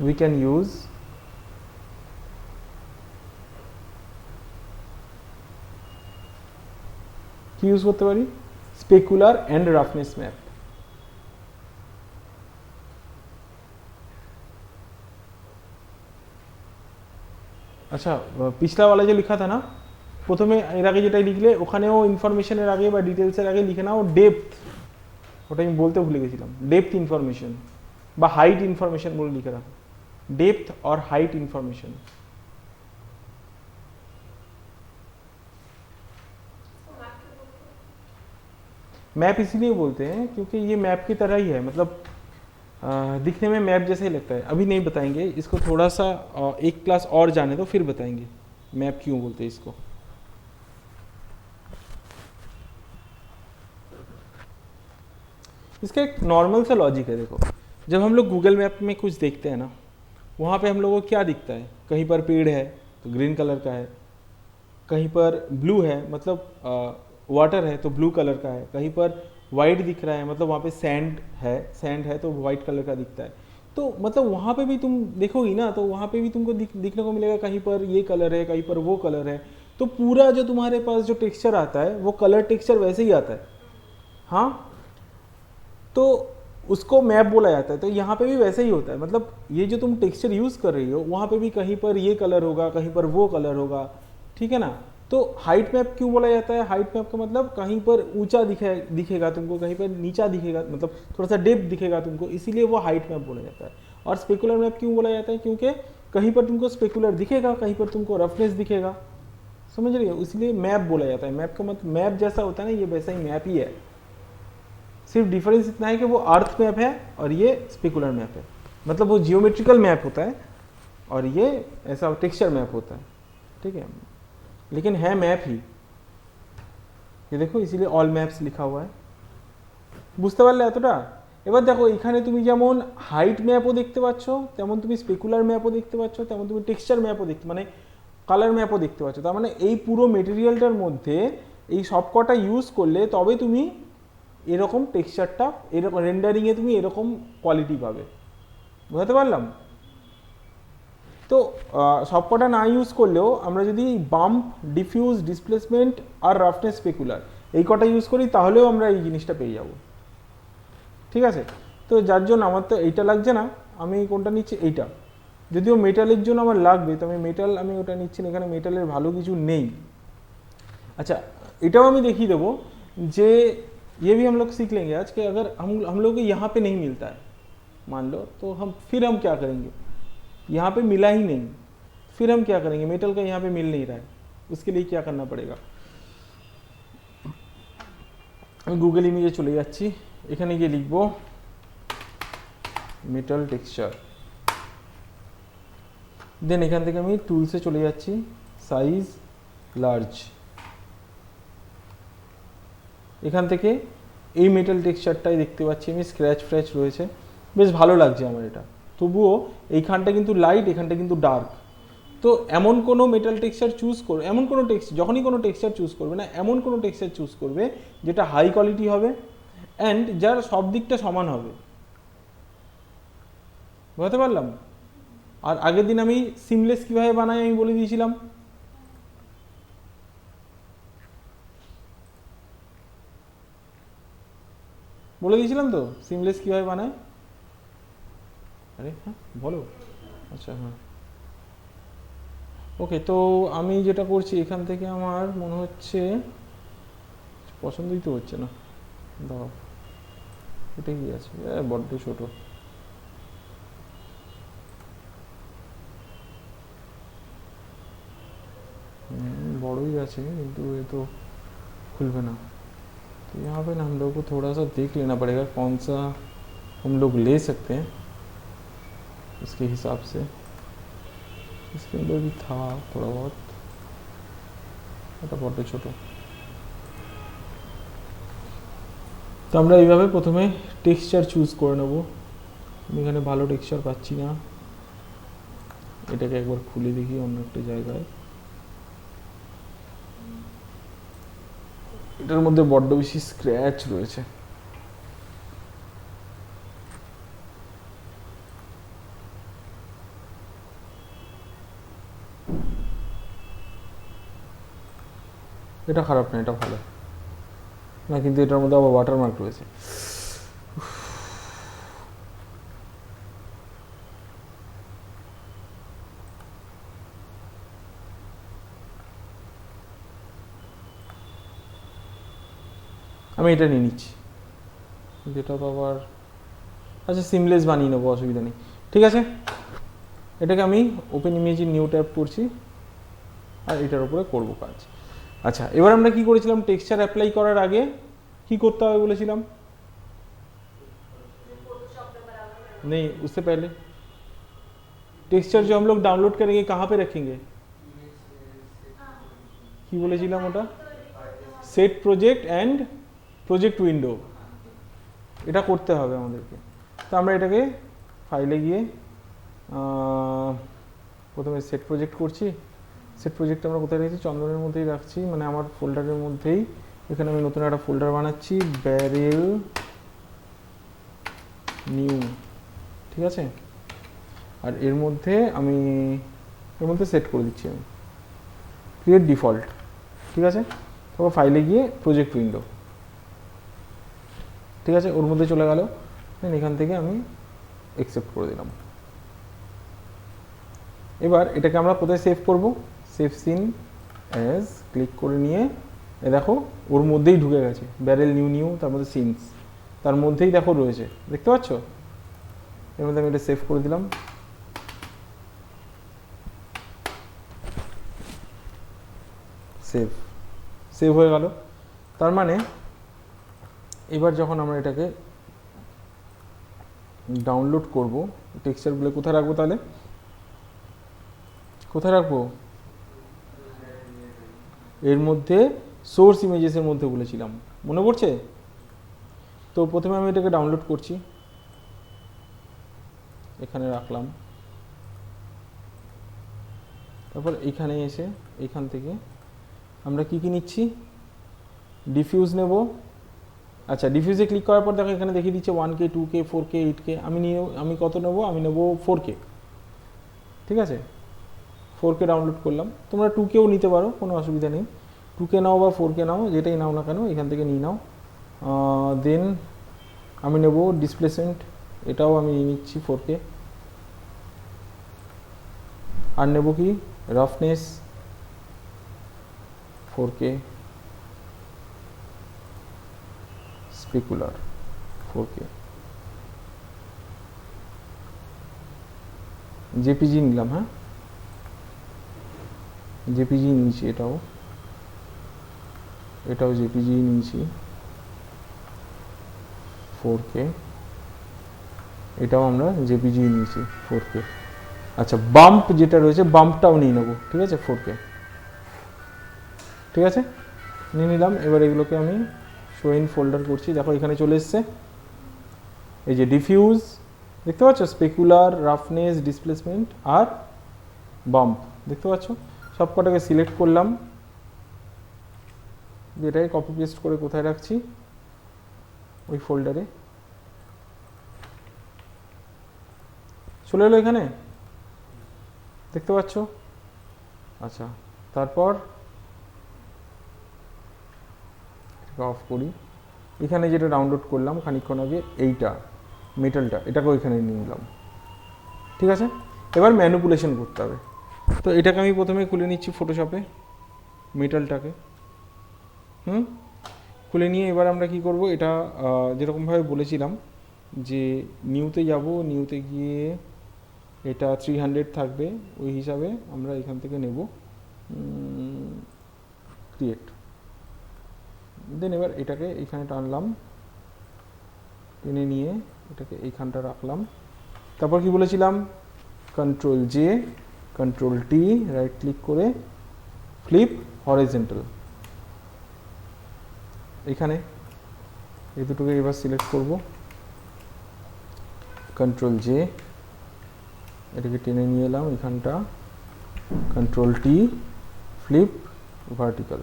we can use কি ইউজ করতে পারি? Specular and roughness map. अच्छा, पिछला वाला जो लिखा था ना, প্রথমে এর আগে যেটা লিখলে ওখানেও ইনফরমেশনের আগে বা ডিটেলসের আগে লিখে নাও ডেপথ, ওটা আমি বলতে ভুলে গেছিলাম, ডেপথ ইনফরমেশন বা হাইট ইনফরমেশন বলে লিখে রাখো, डेप्थ और हाइट इंफॉर्मेशन। मैप इसीलिए बोलते हैं क्योंकि ये मैप की तरह ही है, मतलब दिखने में मैप जैसे ही लगता है। अभी नहीं बताएंगे इसको, थोड़ा सा एक क्लास और जाने दो फिर बताएंगे मैप क्यों बोलते हैं इसको। इसका एक नॉर्मल सा लॉजिक है, देखो जब हम लोग गूगल मैप में कुछ देखते हैं ना, वहाँ पे हम लोगों को क्या दिखता है? कहीं पर पेड़ है तो ग्रीन कलर का है, कहीं पर ब्लू है मतलब वाटर है तो ब्लू कलर का है, कहीं पर वाइट दिख रहा है मतलब वहाँ पे सैंड है तो वाइट कलर का दिखता है। तो मतलब वहाँ पे भी तुम देखोगी ना, तो वहाँ पे भी तुमको दिखने को मिलेगा कहीं पर ये कलर है, कहीं पर वो कलर है। तो पूरा जो तुम्हारे पास जो टेक्सचर आता है वो कलर टेक्सचर वैसे ही आता है। हाँ, तो उसको मैप बोला जाता है। तो यहाँ पे भी वैसे ही होता है, मतलब ये जो तुम टेक्सचर यूज कर रही हो वहाँ पे भी कहीं पर ये कलर होगा, कहीं पर वो कलर होगा, ठीक है ना। तो हाइट मैप क्यों बोला जाता है? हाइट मैप का मतलब कहीं पर ऊंचा दिखेगा तुमको, कहीं पर नीचा दिखेगा, मतलब थोड़ा सा डेप्थ दिखेगा तुमको, इसीलिए वो हाइट मैप बोला जाता है। और स्पेकुलर मैप क्यों बोला जाता है? क्योंकि कहीं पर तुमको स्पेकुलर दिखेगा, कहीं पर तुमको रफनेस दिखेगा, समझ रही हो, इसलिए मैप बोला जाता है। मैप का मतलब मैप जैसा होता है ना, ये वैसा ही मैप ही है, सिर्फ डिफरेंस इतना है कि वो अर्थ मैप है और ये स्पेकुलर मैप है। मतलब वो जियोमेट्रिकल मैप होता है और ये ऐसा टेक्सचर मैप होता है, ठीक है, लेकिन है मैप ही। ये देखो इसीलिए ऑल मैप्स लिखा हुआ है। বুঝতে পারলে এতটা? এবার দেখো এখানে তুমি যেমন হাইট ম্যাপও দেখতে পাচ্ছ, তেমন তুমি স্পেকুলার ম্যাপও দেখতে পাচ্ছ, তেমন তুমি টেক্সচার ম্যাপও দেখতে, মানে কালার ম্যাপও দেখতে পাচ্ছ। তার মানে এই পুরো মেটেরিয়ালটার মধ্যে এই সবকটা ইউজ করলে তবে তুমি এরকম টেক্সচারটা, এরকম রেন্ডারিংয়ে তুমি এরকম কোয়ালিটি পাবে। বুঝতে পারলাম? তো সবকটা না ইউজ করলেও আমরা যদি বাম্প, ডিফিউজ, ডিসপ্লেসমেন্ট আর রাফনেস স্পেকুলার এই কটা ইউজ করি তাহলেও আমরা এই জিনিসটা পেয়ে যাব, ঠিক আছে। তো যার জন্য আমার তো এইটা লাগছে না, আমি কোনটা নিচ্ছি? এইটা। যদিও মেটালের জন্য আমার লাগবে, তো আমি মেটাল, আমি ওটা নিচ্ছি না, এখানে মেটালের ভালো কিছু নেই। अच्छा, এটাও আমি দেখিয়ে দেবো যে ये भी हम लोग सीख लेंगे आज कि अगर हम लोग को यहाँ पे नहीं मिलता है मान लो, तो फिर हम क्या करेंगे? यहाँ पे मिला ही नहीं, फिर हम क्या करेंगे? मेटल का यहाँ पे मिल नहीं रहा है, उसके लिए क्या करना पड़ेगा? गूगल इमेजे चले যাচ্ছি, এখানে গিয়ে লিখবো মেটাল টেক্সচার। দেন এখান থেকে আমি টুলসে চলে যাচ্ছি, সাইজ লার্জ। এখান থেকে এই মেটাল টেক্সচারটাই দেখতে পাচ্ছি আমি, স্ক্র্যাচ ফ্র্যাচ রয়েছে, বেশ ভালো লাগছে আমার এটা। তবুও এইখানটা কিন্তু লাইট, এখানটা কিন্তু ডার্ক। তো এমন কোনো মেটাল টেক্সচার চুজ করবে, এমন কোনো যখনই কোনো টেক্সচার চুজ করবে না, এমন কোনো টেক্সচার চুজ করবে যেটা হাই কোয়ালিটি হবে অ্যান্ড যার সব দিকটা সমান হবে। বুঝতে পারলাম? আর আগের দিন আমি সিমলেস কীভাবে বানাই আমি বলে দিয়েছিলাম। বলে দিয়েছিলাম তো সিমলেস কীভাবে বানায়। আরে হ্যাঁ বলো। আচ্ছা হ্যাঁ ওকে, তো আমি যেটা করছি এখান থেকে আমার মনে হচ্ছে পছন্দই তো হচ্ছে না। দাও, এটা কি আছে, বড্ড ছোট। बड़ी আছে কিন্তু ये तो खुलवे ना। तो यहाँ पे ना हम लोग को थोड़ा सा देख लेना पड़ेगा कौन सा हम लोग ले सकते हैं इसके हिसाब से। इसके अंदर भी था थोड़ा बहुत, এটা বড্ড ছোট। তো আমরা এইভাবে প্রথমে টেক্সচার চুজ করে নেব। আমি এখানে ভালো টেক্সচার পাচ্ছি না, এটাকে একবার খুলে দেখি অন্য একটা জায়গায়। এটার মধ্যে বড্ড বেশি স্ক্র্যাচ রয়েছে। এটা খারাপ না, এটা ভালো না, কিন্তু এটার মধ্যে আবার ওয়াটারমার্ক রয়েছে। আমি এটা নিয়ে নিচ্ছি, যেটা তো আবার আচ্ছা সিমলেস বানিয়ে নেবো, অসুবিধা নেই। ঠিক আছে, এটাকে আমি ওপেন ইমেজে নিউ ট্যাব করছি আর এটার উপরে করব কাজ। আচ্ছা এবার আমরা কি করেছিলাম, টেক্সচার অ্যাপ্লাই করার আগে কি করতে হবে বলেছিলাম? नहीं उससे पहले टेक्सचर जो हम लोग डाउनलोड करेंगे कहाँ पे रखेंगे, কি বলেছিলাম ওটা? Set project and project window, এটা করতে হবে আমাদেরকে। তো আমরা এটাকে ফাইলে গিয়ে প্রথমে সেট প্রজেক্ট করছি। সেট প্রজেক্ট আমরা কোথায় রেখেছি, চন্দনের মধ্যেই রাখছি, মানে আমার ফোল্ডারের মধ্যেই। এখানে আমি নতুন একটা ফোল্ডার বানাচ্ছি, ব্যারেল নিউ, ঠিক আছে। আর এর মধ্যে সেট করে দিচ্ছি আমি ক্রিয়েট ডিফল্ট, ঠিক আছে। তারপর ফাইলে গিয়ে প্রজেক্ট উইন্ডো, ঠিক আছে, ওর মধ্যে চলে গেল। এখান থেকে আমি অ্যাকসেপ্ট করে দিলাম। এবার এটাকে আমরা কোথায় সেভ করব, সেভ সিন অ্যাজ ক্লিক করে নিয়ে এ দেখো ওর মধ্যেই ঢুকে গেছে, ব্যারেল নিউ তার মধ্যে সিনস, তার মধ্যেই দেখো রয়েছে, দেখতে পাচ্ছ। এর মধ্যে আমি এটা সেভ করে দিলাম। সেভ হয়ে গেল। তার মানে এবার যখন আমরা এটাকে ডাউনলোড করব, টেক্সচারগুলো কোথায় রাখবো তাহলে, কোথায় রাখবো? এর মধ্যে সোর্স ইমেজেসের মধ্যে বলেছিলাম, মনে পড়ছে তো? প্রথমে আমি এটাকে ডাউনলোড করছি, এখানে রাখলাম। তারপর এইখানে এসে এইখান থেকে আমরা কি নিচ্ছি, ডিফিউজ নেব। আচ্ছা ডিফিউজে ক্লিক করার পর দেখো এখানে দেখিয়ে দিচ্ছে 1K 2K 4K 8K। আমি কত নেব, আমি নেব 4K, ঠিক আছে। 4K ডাউনলোড করলাম, তোমরা 2Kও নিতে পারো, কোনো অসুবিধা নেই। 2K নাও বা 4K নাও, যেটাই নাও না কেন এখান থেকে নিয়ে নাও। দেন আমি নেব ডিসপ্লেসমেন্ট, এটাও আমি নিয়ে নিচ্ছি 4K। আর নেব কি roughness 4K, specular 4K, JPG নিলাম, হ্যাঁ জেপিজি নিয়েছি, এটাও জেপিজি নিয়েছি 4K। এটাও আমরা জেপিজি নিয়েছি 4K। আচ্ছা বাম্প যেটা রয়েছে বাম্পটাও নিয়ে নেবো, ঠিক আছে 4K, ঠিক আছে নিয়ে নিলাম। এবার এগুলোকে আমি শো ইন ফোল্ডার করছি, দেখো এখানে চলে এসছে এই যে ডিফিউজ দেখতে পাচ্ছ, স্পেকুলার, রাফনেস, ডিসপ্লেসমেন্ট আর বাম্প দেখতে পাচ্ছ। সব কটাকে সিলেক্ট করলাম, এটাকে কপি পেস্ট করে কোথায় রাখছি, ওই ফোল্ডারে চলে এলো এখানে দেখতে পাচ্ছ। আচ্ছা তারপর অফ করি, এখানে যেটা ডাউনলোড করলাম খানিকক্ষণ আগে এইটা মেটালটা, এটাকে ওইখানে নিয়ে নিলাম, ঠিক আছে। এবার ম্যানিপুলেশন করতে হবে, তো এটাকে আমি প্রথমে খুলে নিচ্ছি ফটোশপে মেটালটাকে, খুলে নিয়ে এবার আমরা কি করব, এটা যেরকমভাবে বলেছিলাম যে নিউতে যাব, নিউতে গিয়ে এটা 300 থাকবে, ওই হিসাবে আমরা এখান থেকে নেব ক্রিয়েট, দেন এবার এটাকে এইখানে টানলাম, টেনে নিয়ে এটাকে এইখানটা রাখলাম। তারপর কি বলেছিলাম, control J, control T, right click করে ফ্লিপ হরিজন্টাল, এখানে এই দুটোকে এবার সিলেক্ট করব, কন্ট্রোল জে, এটাকে টেনে নিয়ে এলাম এখানটা, কন্ট্রোল টি, ফ্লিপ ভার্টিক্যাল,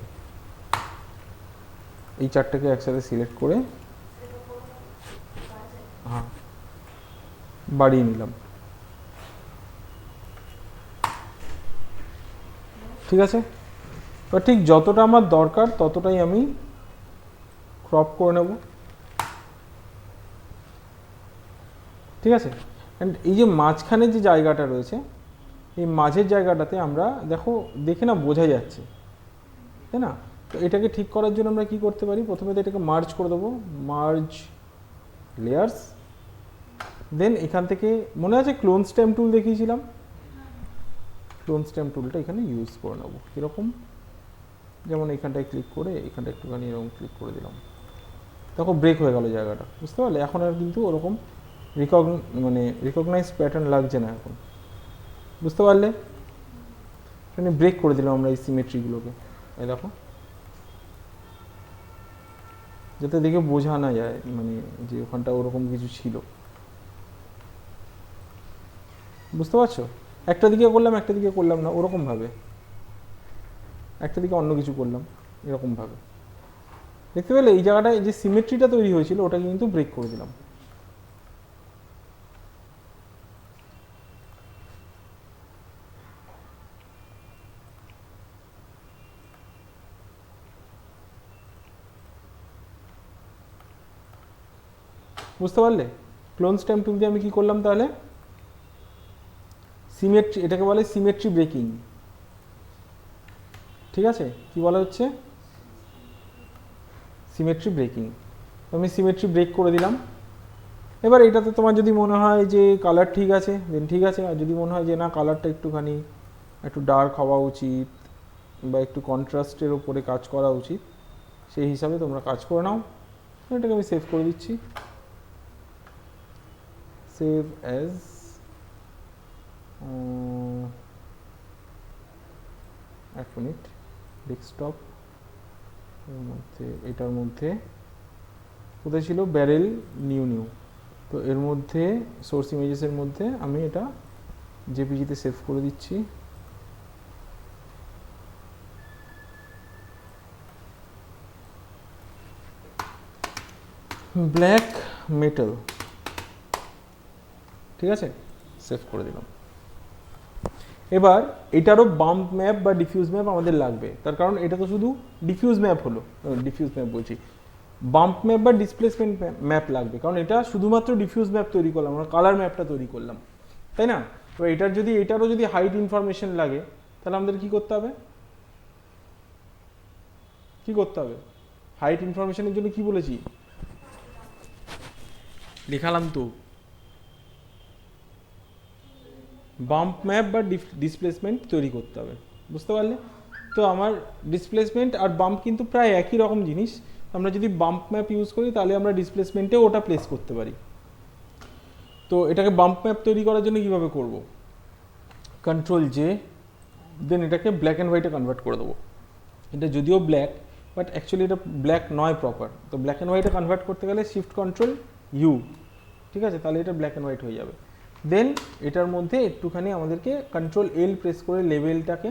এই চারটাকে একসাথে সিলেক্ট করে হ্যাঁ বাড়িয়ে নিলাম, ঠিক আছে। বা ঠিক যতটা আমার দরকার ততটাই আমি ক্রপ করে নেব, ঠিক আছে। অ্যান্ড এই যে মাঝখানে যে জায়গাটা রয়েছে, এই মাঝের জায়গাটাতে আমরা দেখো দেখে না বোঝা যাচ্ছে, তাই না। তো এটাকে ঠিক করার জন্য আমরা কি করতে পারি, প্রথমে তো এটাকে মার্জ করে দেবো, মার্জ লেয়ার্স, দেন এখান থেকে মনে আছে ক্লোন স্ট্যাম্প টুল দেখিয়েছিলাম, ক্লোন স্ট্যাম্প টুলটা এখানে ইউজ করে নেবো, কীরকম, যেমন এখানটায় ক্লিক করে এখানটা একটুখানি এরকম ক্লিক করে দিলাম, তখন ব্রেক হয়ে গেল জায়গাটা, বুঝতে পারলে। এখন আর কিন্তু ওরকম রিকগনাইজ প্যাটার্ন লাগছে না এখন, বুঝতে পারলে। এখানে ব্রেক করে দিলাম আমরা এই সিমেট্রিগুলোকে, এই দেখো, যাতে দেখে বোঝা না যায় মানে যে ওখানটা ওরকম কিছু ছিল, বুঝতে পারছো। একটা দিকে করলাম একটা দিকে করলাম না ওরকমভাবে, একটা দিকে অন্য কিছু করলাম এরকমভাবে, দেখতে পেলে এই জায়গাটায় যে সিমেট্রিটা তৈরি হয়েছিল ওটাকে কিন্তু ব্রেক করে দিলাম। বুঝতে পারলে, ক্লোন স্ট্যাম্প টুল দিয়ে আমি কি করলাম তাহলে, সিমেট্রি, এটাকে বলে সিমেট্রি ব্রেকিং, ঠিক আছে। কি বলা হচ্ছে, সিমেট্রি ব্রেকিং, আমি সিমেট্রি ব্রেক করে দিলাম। এবার এটাতে তোমার যদি মনে হয় যে কালার ঠিক আছে দেন ঠিক আছে, আর যদি মনে হয় যে না কালারটা একটুখানি একটু ডার্ক হওয়া উচিত বা একটু কন্ট্রাস্টের ওপরে কাজ করা উচিত, সেই হিসাবে তোমরা কাজ করে নাও। এটাকে আমি সেভ করে দিচ্ছি, সেভ অ্যাজ, এক মিনিট, ডেস্কটপ এর মধ্যে, এটার মধ্যে কোথায় ছিল, ব্যারেল নিউ, তো এর মধ্যে সোর্স ইমেজেসের মধ্যে আমি এটা জেপিজিতে সেভ করে দিচ্ছি। ব্ল্যাক মেটাল, ঠিক আছে, সেভ করে দিলাম। এবার এটারও বাম্প ম্যাপ বা ডিফিউজ ম্যাপ আমাদের লাগবে, তার কারণ এটা তো শুধু ডিফিউজ ম্যাপ হলো, ডিফিউজ ম্যাপ বলছি, বাম্প ম্যাপ বা ডিসপ্লেসমেন্ট ম্যাপ লাগবে, কারণ এটা শুধুমাত্র ডিফিউজ ম্যাপ তৈরি করলাম, আমরা কালার ম্যাপটা তৈরি করলাম, তাই না। তো এটারও যদি হাইট ইনফরমেশন লাগে তাহলে আমাদের কি করতে হবে, হাইট ইনফরমেশনের জন্য কি বলেছি, দেখালাম তো, বাম্প ম্যাপ বা ডিসপ্লেসমেন্ট তৈরি করতে হবে, বুঝতে পারলে। তো আমার ডিসপ্লেসমেন্ট আর বাম্প কিন্তু প্রায় একই রকম জিনিস, আমরা যদি বাম্প ম্যাপ ইউজ করি তাহলে আমরা ডিসপ্লেসমেন্টেও ওটা প্লেস করতে পারি। তো এটাকে বাম্প ম্যাপ তৈরি করার জন্য কীভাবে করব, কন্ট্রোল জে, দেন এটাকে ব্ল্যাক অ্যান্ড হোয়াইটে কনভার্ট করে দেবো। এটা যদিও ব্ল্যাক, বাট অ্যাকচুয়ালি এটা ব্ল্যাক নয় প্রপার। তো ব্ল্যাক অ্যান্ড হোয়াইটে কনভার্ট করতে গেলে শিফট কন্ট্রোল ইউ, ঠিক আছে, তাহলে এটা ব্ল্যাক অ্যান্ড হোয়াইট হয়ে যাবে। দেন এটার মধ্যে একটুখানি আমাদেরকে কন্ট্রোল এল প্রেস করে লেভেলটাকে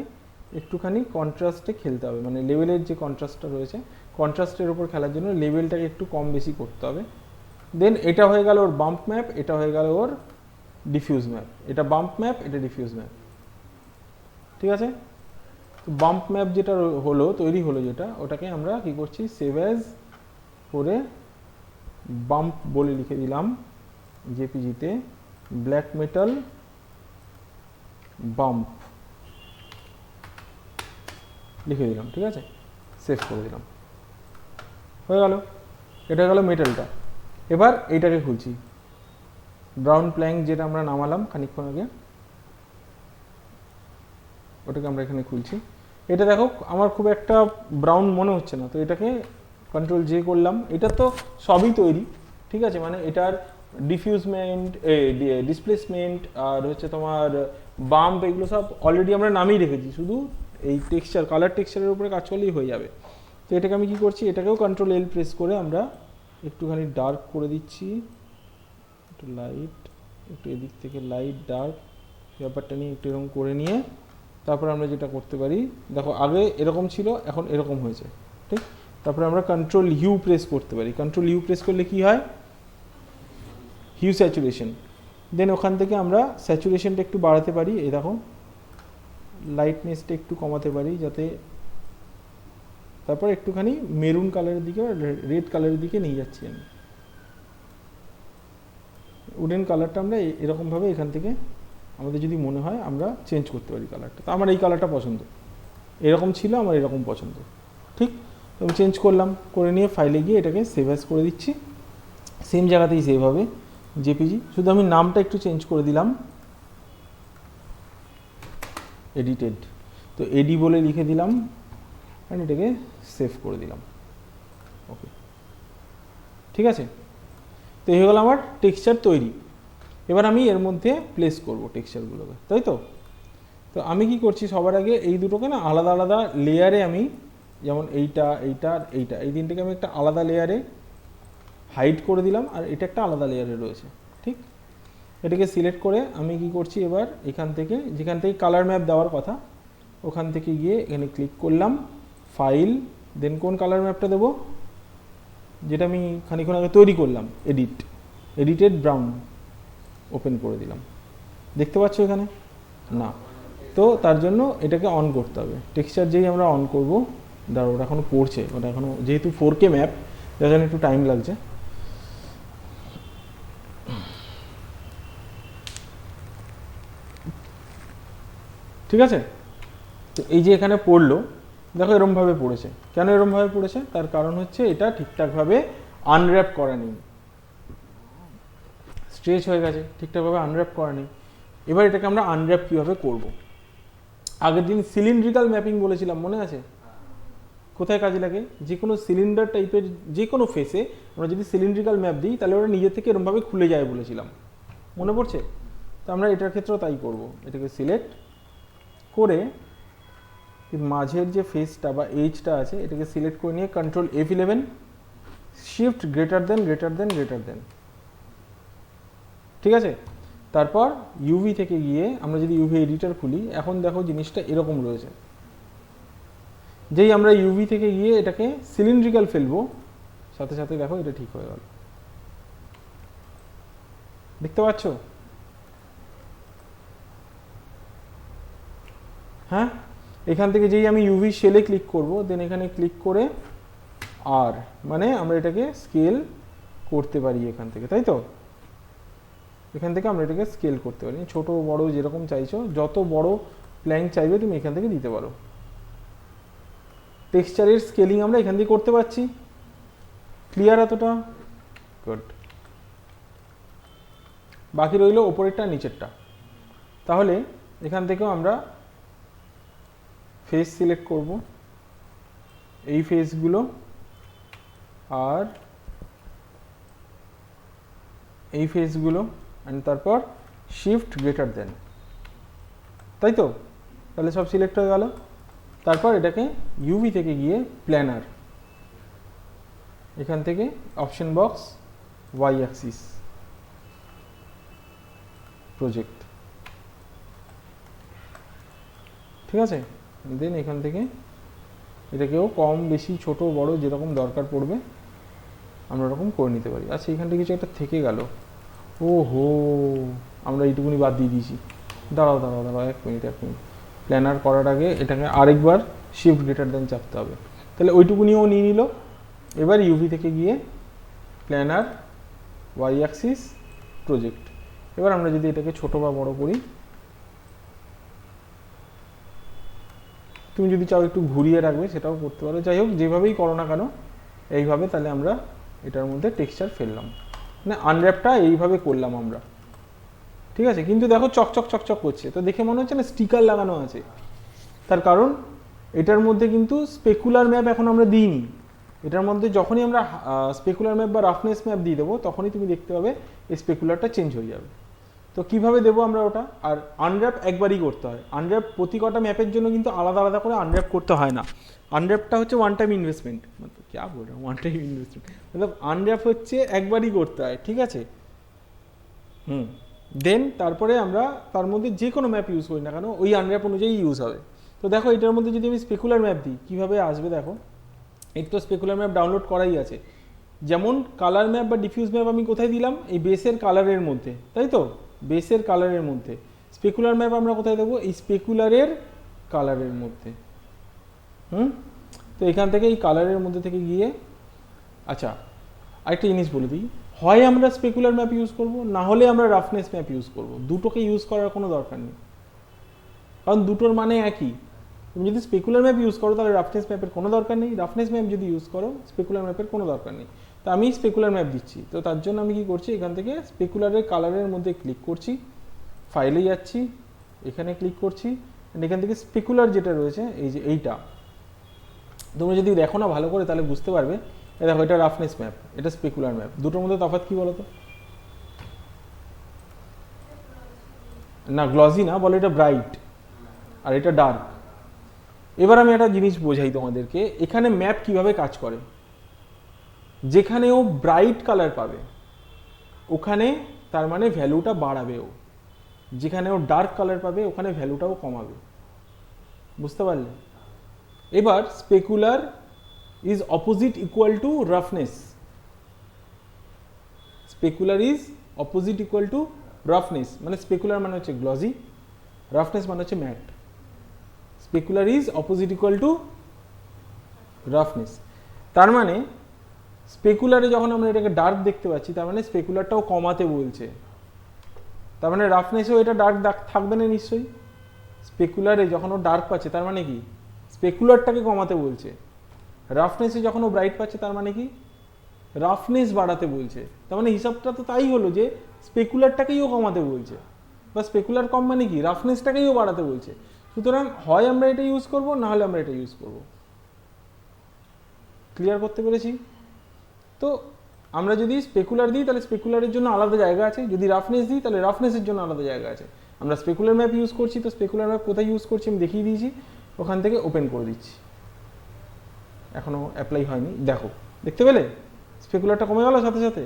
একটুখানি কন্ট্রাস্টে খেলতে হবে, মানে লেভেলের যে কন্ট্রাস্টটা রয়েছে কন্ট্রাস্টের উপর খেলার জন্য লেভেলটাকে একটু কম বেশি করতে হবে। দেন এটা হয়ে গেল ওর বাম্প ম্যাপ, এটা হয়ে গেল ওর ডিফিউজ ম্যাপ। এটা বাম্প ম্যাপ, এটা ডিফিউজ ম্যাপ, ঠিক আছে। তো বাম্প ম্যাপ যেটা হলো তৈরি হলো যেটা, ওটাকে আমরা কি করছি, সেভ অ্যাজ করে বাম্প বলে লিখে দিলাম জেপিজিতে, ব্ল্যাক মেটাল বাম্প লিখে দিলাম, ঠিক আছে, সেভ করে দিলাম, হয়ে গেল। এটা গেল মেটালটা। এবার এইটাকে খুলছি, ব্রাউন প্ল্যাঙ্ক যেটা আমরা নামালাম খানিকক্ষণ আগে, ওটাকে আমরা এখানে খুলছি। এটা দেখো আমার খুব একটা ব্রাউন মনে হচ্ছে না, তো এটাকে কন্ট্রোল জে করলাম। এটা তো সবই তৈরি, ঠিক আছে, মানে এটার ডিফিউজমেন্ট, ডিসপ্লেসমেন্ট আর হচ্ছে তোমার বাম্প, এগুলো সব অলরেডি আমরা নামিয়ে রেখেছি, শুধু এই টেক্সচার, কালার টেক্সচারের উপরে কাজ করলেই হয়ে যাবে। তো এটাকে আমি কি করছি, এটাকেও কন্ট্রোল এল প্রেস করে আমরা একটুখানি ডার্ক করে দিচ্ছি, একটু লাইট, একটু এদিক থেকে লাইট ডার্ক ব্যাপারটা নিয়ে একটু এরকম করে নিয়ে তারপরে আমরা যেটা করতে পারি, দেখো আগে এরকম ছিল, এখন এরকম হয়েছে, ঠিক। তারপরে আমরা কন্ট্রোল ইউ প্রেস করতে পারি। কন্ট্রোল ইউ প্রেস করলে কি হয়, হিউ স্যাচুরেশন। দেন ওখান থেকে আমরা স্যাচুরেশনটা একটু বাড়াতে পারি, এই দেখো লাইটনেসটা একটু কমাতে পারি যাতে, তারপর একটুখানি মেরুন কালারের দিকে বা রেড কালারের দিকে নিয়ে যাচ্ছি আমি। উডেন কালারটা আমরা এরকমভাবে এখান থেকে আমাদের যদি মনে হয় আমরা চেঞ্জ করতে পারি কালারটা। তো আমার এই কালারটা পছন্দ, এরকম ছিল আমার এরকম পছন্দ, ঠিক। তো আমি চেঞ্জ করলাম, করে নিয়ে ফাইলে গিয়ে এটাকে সেভ অ্যাজ করে দিচ্ছি, সেম জায়গাতেই সেভ হবে জেপিজি, শুধু আমি নামটা একটু চেঞ্জ করে দিলাম, এডিটেড, তো এডি বলে লিখে দিলাম, অ্যান্ড এটাকে সেভ করে দিলাম, ওকে, ঠিক আছে। তো এই হয়ে গেল আমার টেক্সচার তৈরি। এবার আমি এর মধ্যে প্লেস করব টেক্সচারগুলোকে, তাই তো। তো আমি কি করছি, সবার আগে এই দুটোকে না আলাদা আলাদা লেয়ারে আমি, যেমন এইটা এইটা আর এইটা, এই তিনটেকে আমি একটা আলাদা লেয়ারে হাইড করে দিলাম, আর এটা একটা আলাদা লেয়ারে রয়েছে, ঠিক। এটাকে সিলেক্ট করে আমি কি করছি, এবার এখান থেকে যেখান থেকে কালার ম্যাপ দেওয়ার কথা ওখান থেকে গিয়ে এখানে ক্লিক করলাম, ফাইল, দেন কোন কালার ম্যাপটা দেবো, যেটা আমি খানিকক্ষণ আগে তৈরি করলাম, এডিটেড ব্রাউন, ওপেন করে দিলাম। দেখতে পাচ্ছ এখানে না, তো তার জন্য এটাকে অন করতে হবে। টেক্সচার যেই আমরা অন করব, দাঁড়ো ওটা এখনও পড়ছে, ওটা এখনও যেহেতু 4K ম্যাপ যার জন্য একটু টাইম লাগছে। ঠিক আছে, তো এই যে এখানে পড়লো, দেখো এরমভাবে পড়েছে। কেন এরমভাবে পড়েছে, তার কারণ হচ্ছে এটা ঠিকঠাকভাবে আনর্যাপ করা নেই, স্ট্রেচ হয়ে গেছে, ঠিকঠাকভাবে আনর্যাপ করা নেই। এবার এটাকে আমরা আনর্যাপ কীভাবে করব। আগের দিন সিলিন্ড্রিক্যাল ম্যাপিং বলেছিলাম, মনে আছে? কোথায় কাজে লাগে, যে কোনো সিলিন্ডার টাইপের যে কোনো ফেসে আমরা যদি সিলিন্ড্রিক্যাল ম্যাপ দিই তাহলে ওটা নিজে থেকে এরমভাবে খুলে যায় বলেছিলাম, মনে পড়ছে? তো আমরা এটার ক্ষেত্রেও তাই করব। এটাকে সিলেক্ট করে মাঝের যে ফেসটা বা এইজটা আছে এটাকে সিলেক্ট করে নিয়ে control F11, shift greater than, ঠিক আছে। তারপর ইউভি থেকে গিয়ে আমরা যদি ইউভি এডিটর খুলি, এখন দেখো জিনিসটা এরকম রয়েছে। যেই আমরা ইউভি থেকে গিয়ে এটাকে সিলিন্ড্রিক্যাল ফেলবো, সাথে সাথে দেখো এটা ঠিক হয়ে গেল, দেখতে পাচ্ছ? হ্যাঁ, এখান থেকে যেই আমি ইউভি শেলে ক্লিক করব, দেন এখানে ক্লিক করে আর মানে আমরা এটাকে স্কেল করতে পারি এখান থেকে, তাই তো? এখান থেকে আমরা এটাকে স্কেল করতে পারি, ছোট বড় যেরকম চাইছো, যত বড় প্ল্যাঙ্ক চাইবে তুমি এখান থেকে দিতে পারো। টেক্সচারের স্কেলিং আমরা এখান থেকে করতে পারছি। ক্লিয়ার এতটা? গুড। বাকি রইল ওপরেরটা নিচেরটা। তাহলে এখান থেকেও আমরা ফেস সিলেক্ট করব, এই ফেসগুলো আর এই ফেসগুলো, অ্যান্ড তারপর শিফট গ্রেটার দেন, তাই তো? তাহলে সব সিলেক্ট হয়ে গেল। তারপর এটাকে ইউভি থেকে গিয়ে প্ল্যানার, এখান থেকে option box Y axis project, ঠিক আছে? দেন এখান থেকে এটাকেও কম বেশি ছোট বড় যেরকম দরকার পড়বে আমরা ওরকম করে নিতে পারি। আচ্ছা এখান থেকে কিছু একটা থেকে গেল, ও হো আমরা এইটুকুনি বাদ দিয়ে দিয়েছি। দাঁড়াও দাঁড়াও দাঁড়াও, এক মিনিট। প্ল্যানার করার আগে এটাকে আরেকবার শিফট গ্রেটার দেন চাপতে হবে। তাহলে ওইটুকুনিও নিয়ে নিল। এবার ইউভি থেকে গিয়ে প্ল্যানার ওয়াই অ্যাক্সিস প্রজেক্ট। এবার আমরা যদি এটাকে ছোট বা বড় করি, তুমি যদি চাও একটু ঘুরিয়ে রাখবে সেটাও করতে পারো। যাই হোক যেভাবেই করো না কেন এইভাবে, তাহলে আমরা এটার মধ্যে টেক্সচার ফেললাম, মানে আনর্যাপটা এইভাবে করলাম আমরা, ঠিক আছে? কিন্তু দেখো চকচক চকচক করছে, তো দেখে মনে হচ্ছে না স্টিকার লাগানো আছে। তার কারণ এটার মধ্যে কিন্তু স্পেকুলার ম্যাপ এখন আমরা দিইনি। এটার মধ্যে যখনই আমরা স্পেকুলার ম্যাপ বা রাফনেস ম্যাপ দিয়ে দেবো তখনই তুমি দেখতে পাবে এই স্পেকুলারটা চেঞ্জ হয়ে যাবে। তো কিভাবে দেবো আমরা ওটা? আর আনর্যাপ একবারই করতে হয়। আনর্যাপ প্রতি কটা ম্যাপের জন্য কিন্তু আলাদা আলাদা করে আনর্যাপ করতে হয় না। আনর্যাপটা হচ্ছে ওয়ান টাইম ইনভেস্টমেন্ট, मतलब क्या बोल रहा हूँ, ওয়ান টাইম ইনভেস্টমেন্ট मतलब আনর্যাপ হচ্ছে একবারই করতে হয়, ঠিক আছে? দেন তারপরে আমরা তার মধ্যে যে কোনো ম্যাপ ইউজ করি না কেন ওই আনর্যাপ অনুযায়ী ইউজ হবে। তো দেখো এটার মধ্যে যদি আমি স্পেকুলার ম্যাপ দিই কীভাবে আসবে দেখো। এর তো স্পেকুলার ম্যাপ ডাউনলোড করাই আছে। যেমন কালার ম্যাপ বা ডিফিউজ ম্যাপ আমি কোথায় দিলাম? এই বেসের কালারের মধ্যে, তাই তো? বেসের কালারের মধ্যে। স্পেকুলার ম্যাপ আমরা কোথায় দেবো? এই স্পেকুলারের কালারের মধ্যে। তো এখান থেকে এই কালারের মধ্যে থেকে গিয়ে, আচ্ছা আরেকটা জিনিস বলে দিই, হয় আমরা স্পেকুলার ম্যাপ ইউজ করব, না হলে আমরা রাফনেস ম্যাপ ইউজ করব। দুটোকে ইউজ করার কোনো দরকার নেই, কারণ দুটোর মানে একই। তুমি যদি স্পেকুলার ম্যাপ ইউজ করো তাহলে রাফনেস ম্যাপের কোনো দরকার নেই, রাফনেস ম্যাপ যদি ইউজ করো স্পেকুলার ম্যাপের কোনো দরকার নেই। তো আমি স্পেকুলার ম্যাপ দিচ্ছি, তো তার জন্য আমি কি করছি, এখান থেকে স্পেকুলারের কালারের মধ্যে ক্লিক করছি, ফাইলে যাচ্ছি, এখানে ক্লিক করছি, এখান থেকে স্পেকুলার যেটা রয়েছে এই যে এইটা, তোমরা যদি দেখো না ভালো করে তাহলে বুঝতে পারবে। দেখো এটা রাফনেস ম্যাপ, এটা স্পেকুলার ম্যাপ, দুটোর মধ্যে তফাৎ কি বলো তো? না গ্লসি না, বলে এটা ব্রাইট আর এটা ডার্ক। এবার আমি একটা জিনিস বোঝাই তোমাদেরকে, এখানে ম্যাপ কিভাবে কাজ করে। যেখানে ও ব্রাইট কালার পাবে ওখানে তার মানে ভ্যালুটা বাড়াবে ও, যেখানে ও ডার্ক কালার পাবে ওখানে ভ্যালুটাও কমাবে, বুঝতে পারলে? এবার specular is opposite equal to roughness, specular is opposite equal to roughness, মানে স্পেকুলার মানে হচ্ছে গ্লসি, রাফনেস মানে হচ্ছে matte. Specular is opposite equal to roughness, তার মানে স্পেকুলারে যখন আমরা এটাকে ডার্ক দেখতে পাচ্ছি তার মানে স্পেকুলারটাও কমাতে বলছে, তার মানে রাফনেসেও এটা ডার্ক থাকবে না নিশ্চয়ই। স্পেকুলারে যখন ও ডার্ক পাচ্ছে তার মানে কি স্পেকুলারটাকে কমাতে বলছে, রাফনেসে যখন ও ব্রাইট পাচ্ছে তার মানে কি রাফনেস বাড়াতে বলছে। তার মানে হিসাবটা তো তাই হলো যে স্পেকুলারটাকেই ও কমাতে বলছে, বা স্পেকুলার কম মানে কি রাফনেসটাকেই ও বাড়াতে বলছে। সুতরাং হয় আমরা এটা ইউজ করব, না হলে আমরা এটা ইউজ করব। ক্লিয়ার করতে পেরেছি? তো আমরা যদি স্পেকুলার দিই তাহলে স্পেকুলারের জন্য আলাদা জায়গা আছে, যদি রাফনেস দিই তাহলে রাফনেসের জন্য আলাদা জায়গা আছে। আমরা স্পেকুলার ম্যাপ ইউজ করছি, তো স্পেকুলার ম্যাপ কোথায় ইউজ করছি আমি দেখিয়ে দিয়েছি, ওখান থেকে ওপেন করে দিচ্ছি। এখনও অ্যাপ্লাই হয়নি, দেখো দেখতে পেলে স্পেকুলারটা কমে গেল সাথে সাথে,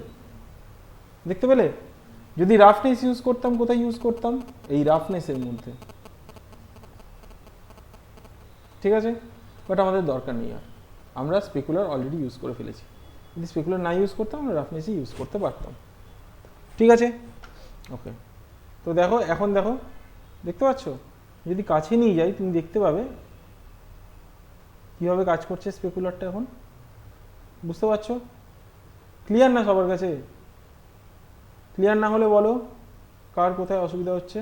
দেখতে পেলে? যদি রাফনেস ইউজ করতাম কোথায় ইউজ করতাম? এই রাফনেসের মধ্যে, ঠিক আছে? বাট আমাদের দরকার নেই, আর আমরা স্পেকুলার অলরেডি ইউজ করে ফেলেছি। যদি স্পেকুলার না ইউজ করতাম আমরা রাফনেসই ইউজ করতে পারতাম, ঠিক আছে? ওকে, তো দেখো এখন দেখো, দেখতে পাচ্ছ? যদি কাছে নিয়ে যাই তুমি দেখতে পাবে কীভাবে কাজ করছে স্পেকুলারটা এখন, বুঝতে পারছো? ক্লিয়ার না সবার কাছে? ক্লিয়ার না হলে বলো কার কোথায় অসুবিধা হচ্ছে।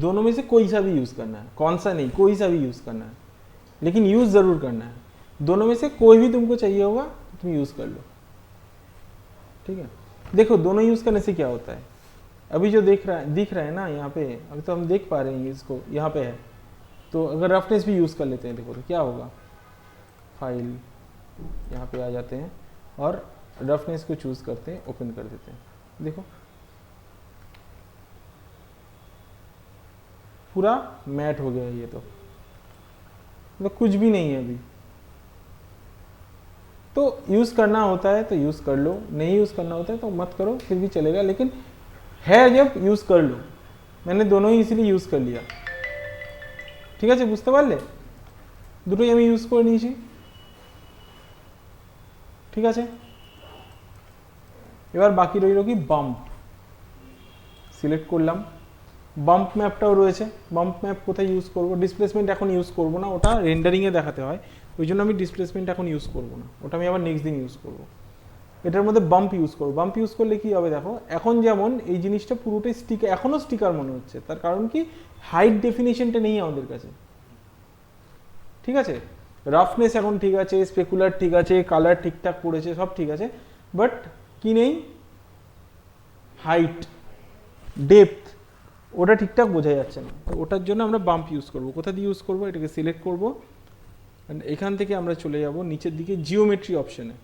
दोनों में से कोई सा भी यूज़ करना है, कौन सा नहीं, कोई सा भी यूज़ करना है, लेकिन यूज़ ज़रूर करना है। दोनों में से कोई भी तुमको चाहिए होगा तो तुम यूज़ कर लो, ठीक है? देखो दोनों यूज़ करने से क्या होता है, अभी जो दिख रहा है ना यहाँ पे, अभी तो हम देख पा रहे हैं इसको, यहाँ पे है। तो अगर रफनेस भी यूज़ कर लेते हैं देखो तो क्या होगा, फाइल यहाँ पे आ जाते हैं और रफनेस को चूज करते हैं, ओपन कर देते हैं। देखो पूरा मैट हो गया है ये, तो मतलब कुछ भी नहीं है अभी। तो यूज करना होता है तो यूज कर लो, नहीं यूज करना होता है तो मत करो, फिर भी चलेगा, लेकिन है जब यूज कर लो। मैंने दोनों ही इसीलिए यूज कर लिया। ঠিক আছে, বুঝতে পারলে? দুটোই আমি ইউজ করে নিয়েছি। ঠিক আছে, এবার বাকি রইল কি বাম্প। সিলেক্ট করলাম, বাম্প ম্যাপটাও রয়েছে। বাম্প ম্যাপ কোথায় ইউজ করব? ডিসপ্লেসমেন্ট এখন ইউজ করব না, ওটা রেন্ডারিংয়ে দেখাতে হয়, ওই জন্য আমি ডিসপ্লেসমেন্ট এখন ইউজ করব না, ওটা আমি আবার নেক্সট দিন ইউজ করব। এটার মধ্যে বাম্প ইউজ করব। বাম্প ইউজ করলে কি হবে দেখো, এখন যেমন এই জিনিসটা পুরোটাই স্টিকার, এখনও স্টিকার মনে হচ্ছে, তার কারণ কি হাইট ডেফিনেশনটা নেই আমাদের কাছে। ঠিক আছে, রাফনেস এখন ঠিক আছে, স্পেকুলার ঠিক আছে, কালার ঠিকঠাক পড়েছে, সব ঠিক আছে, বাট কি নেই, হাইট ডেপথ ওটা ঠিকঠাক বোঝা যাচ্ছে না। তো ওটার জন্য আমরা বাম্প ইউজ করব। কোথা দিয়ে ইউজ করব? এটাকে সিলেক্ট করব, এখান থেকে আমরা চলে যাব নিচের দিকে জিওমেট্রি অপশনে,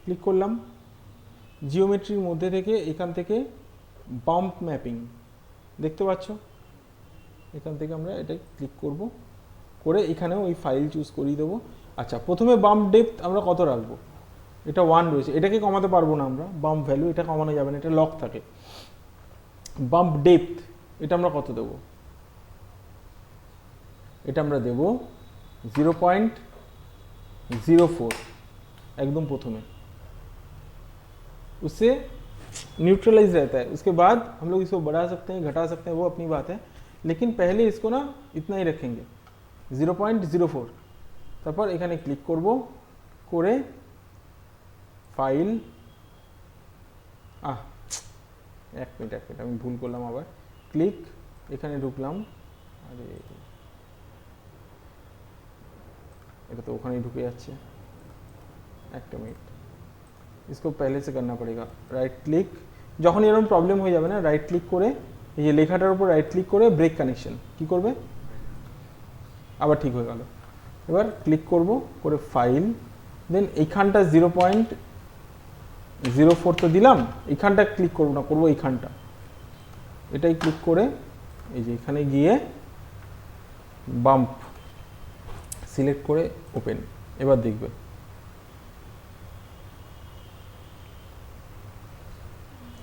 ক্লিক করলাম। জিওমেট্রির মধ্যে থেকে এখান থেকে বাম্প ম্যাপিং দেখতে পাচ্ছ, এখান থেকে আমরা এটা ক্লিক করব, করে এখানেও ওই ফাইল চুজ করিয়ে দেবো। আচ্ছা, প্রথমে বাম্প ডেপথ আমরা কত রাখবো? এটা 1 রয়েছে, এটাকে কমাতে পারবো না আমরা, বাম্প ভ্যালু এটা কমানো যাবে না, এটা লক থাকে। বাম্প ডেপথ এটা আমরা কত দেবো? এটা আমরা দেব 0.04 एकदम প্রথমে। उससे न्यूट्रलाइज रहता है, उसके बाद हम लोग इसको बढ़ा सकते हैं, घटा सकते हैं, वो अपनी बात है, लेकिन पहले इसको ना इतना ही रखेंगे 0.04। তারপর এখানে ক্লিক করব, করে ফাইল এক মিনিট আমি ভুল করলাম, আবার ক্লিক, এখানে ঢুকলাম, আরে এটা তো ওখানেই ঢুকে যাচ্ছে, একটা মিনিট, इसको पहले से करना पड़ेगा। রাইট ক্লিক, যখন এরকম প্রবলেম হয়ে যাবে না, রাইট ক্লিক করে এই যে লেখাটার উপর রাইট ক্লিক করে ব্রেক কানেকশন কি করবে, আবার ঠিক হয়ে গেল। এবার ক্লিক করব, করে ফাইল, দেন এইখানটা 0.04 তো দিলাম, এইখানটা ক্লিক করব না, করব এইখানটা, এটাই ক্লিক করে এই যে এখানে গিয়ে বাম্প সিলেক্ট করে ওপেন। এবার দেখবে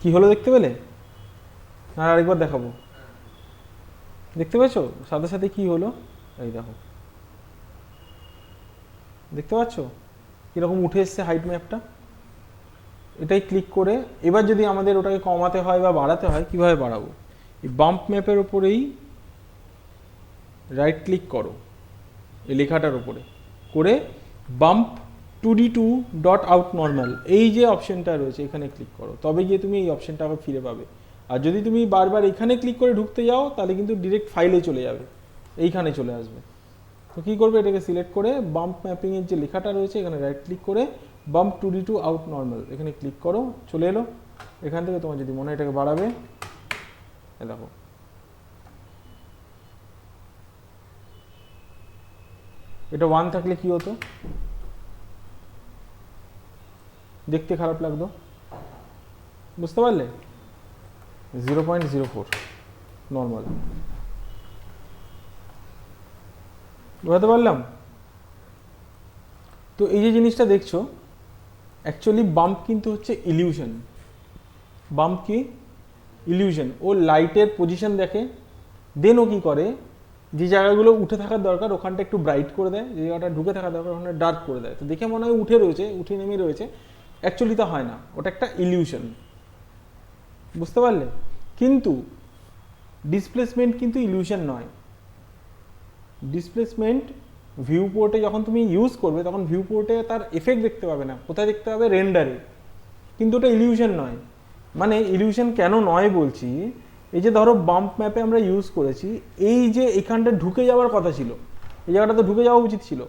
কি হলো, দেখতে পেলে? আর আরেকবার দেখাবো, দেখতে পেয়েছো সাথে সাথে কি হলো? এই দেখো, দেখতে পাচ্ছ কিরকম উঠে এসছে হাইট ম্যাপটা। এটাই ক্লিক করে এবার যদি আমাদের ওটাকে কমাতে হয় বা বাড়াতে হয়, কিভাবে বাড়াবো? এই বাম্প ম্যাপের উপরেই রাইট ক্লিক করো, এই লেখাটার উপরে, করে bump 2D2 dot out normal, এই যে অপশনটা রয়েছে এখানে ক্লিক করো, তবে গিয়ে তুমি এই অপশনটা আবার ফিরে পাবে। আর যদি তুমি বারবার এখানে ক্লিক করে ঢুকতে যাও, তাহলে কিন্তু ডিরেক্ট ফাইলে চলে যাবে, এইখানে চলে আসবে। তো কী করবে, এটাকে সিলেক্ট করে বাম্প ম্যাপিংয়ের যে লেখাটা রয়েছে এখানে রাইট ক্লিক করে বাম্প 2D2 আউট নর্মাল এখানে ক্লিক করো, চলে এলো। এখান থেকে তোমার যদি মনে হয় এটাকে বাড়াবে, দেখো এটা 1 থাকলে কি হতো, দেখতে খারাপ লাগতো, বুঝতে পারলে? 0.04 নর্মাল, বুঝতে পারলাম? তো এই যে জিনিসটা দেখছো, অ্যাকচুয়ালি বাম্প কিন্তু হচ্ছে ইলিউশন। বাম্প কি ইলিউশন, ও লাইটের পজিশন দেখে, দেন ও কি করে, যে জায়গাগুলো উঠে থাকার দরকার ওখানটা একটু ব্রাইট করে দেয়, যে জায়গাটা ঢুকে থাকার দরকার ওখানে ডার্ক করে দেয়। তো দেখে মনে হয় উঠে রয়েছে, উঠে নেমে রয়েছে, অ্যাকচুয়ালি তা হয় না, ওটা একটা ইলিউশন, বুঝতে পারলে? কিন্তু ডিসপ্লেসমেন্ট কিন্তু ইলিউশন নয়। ডিসপ্লেসমেন্ট ভিউ পোর্টে যখন তুমি ইউজ করবে, তখন ভিউ পোর্টে তার এফেক্ট দেখতে পাবে না, কোথায় দেখতে পাবে, রেন্ডারে। কিন্তু ওটা ইলিউশন নয়। মানে ইলিউশন কেন নয় বলছি, এই যে ধরো বাম্প ম্যাপে আমরা ইউজ করেছি, এই যে এখানটা ঢুকে যাওয়ার কথা ছিল, এই জায়গাটা তো ঢুকে যাওয়া উচিত ছিল,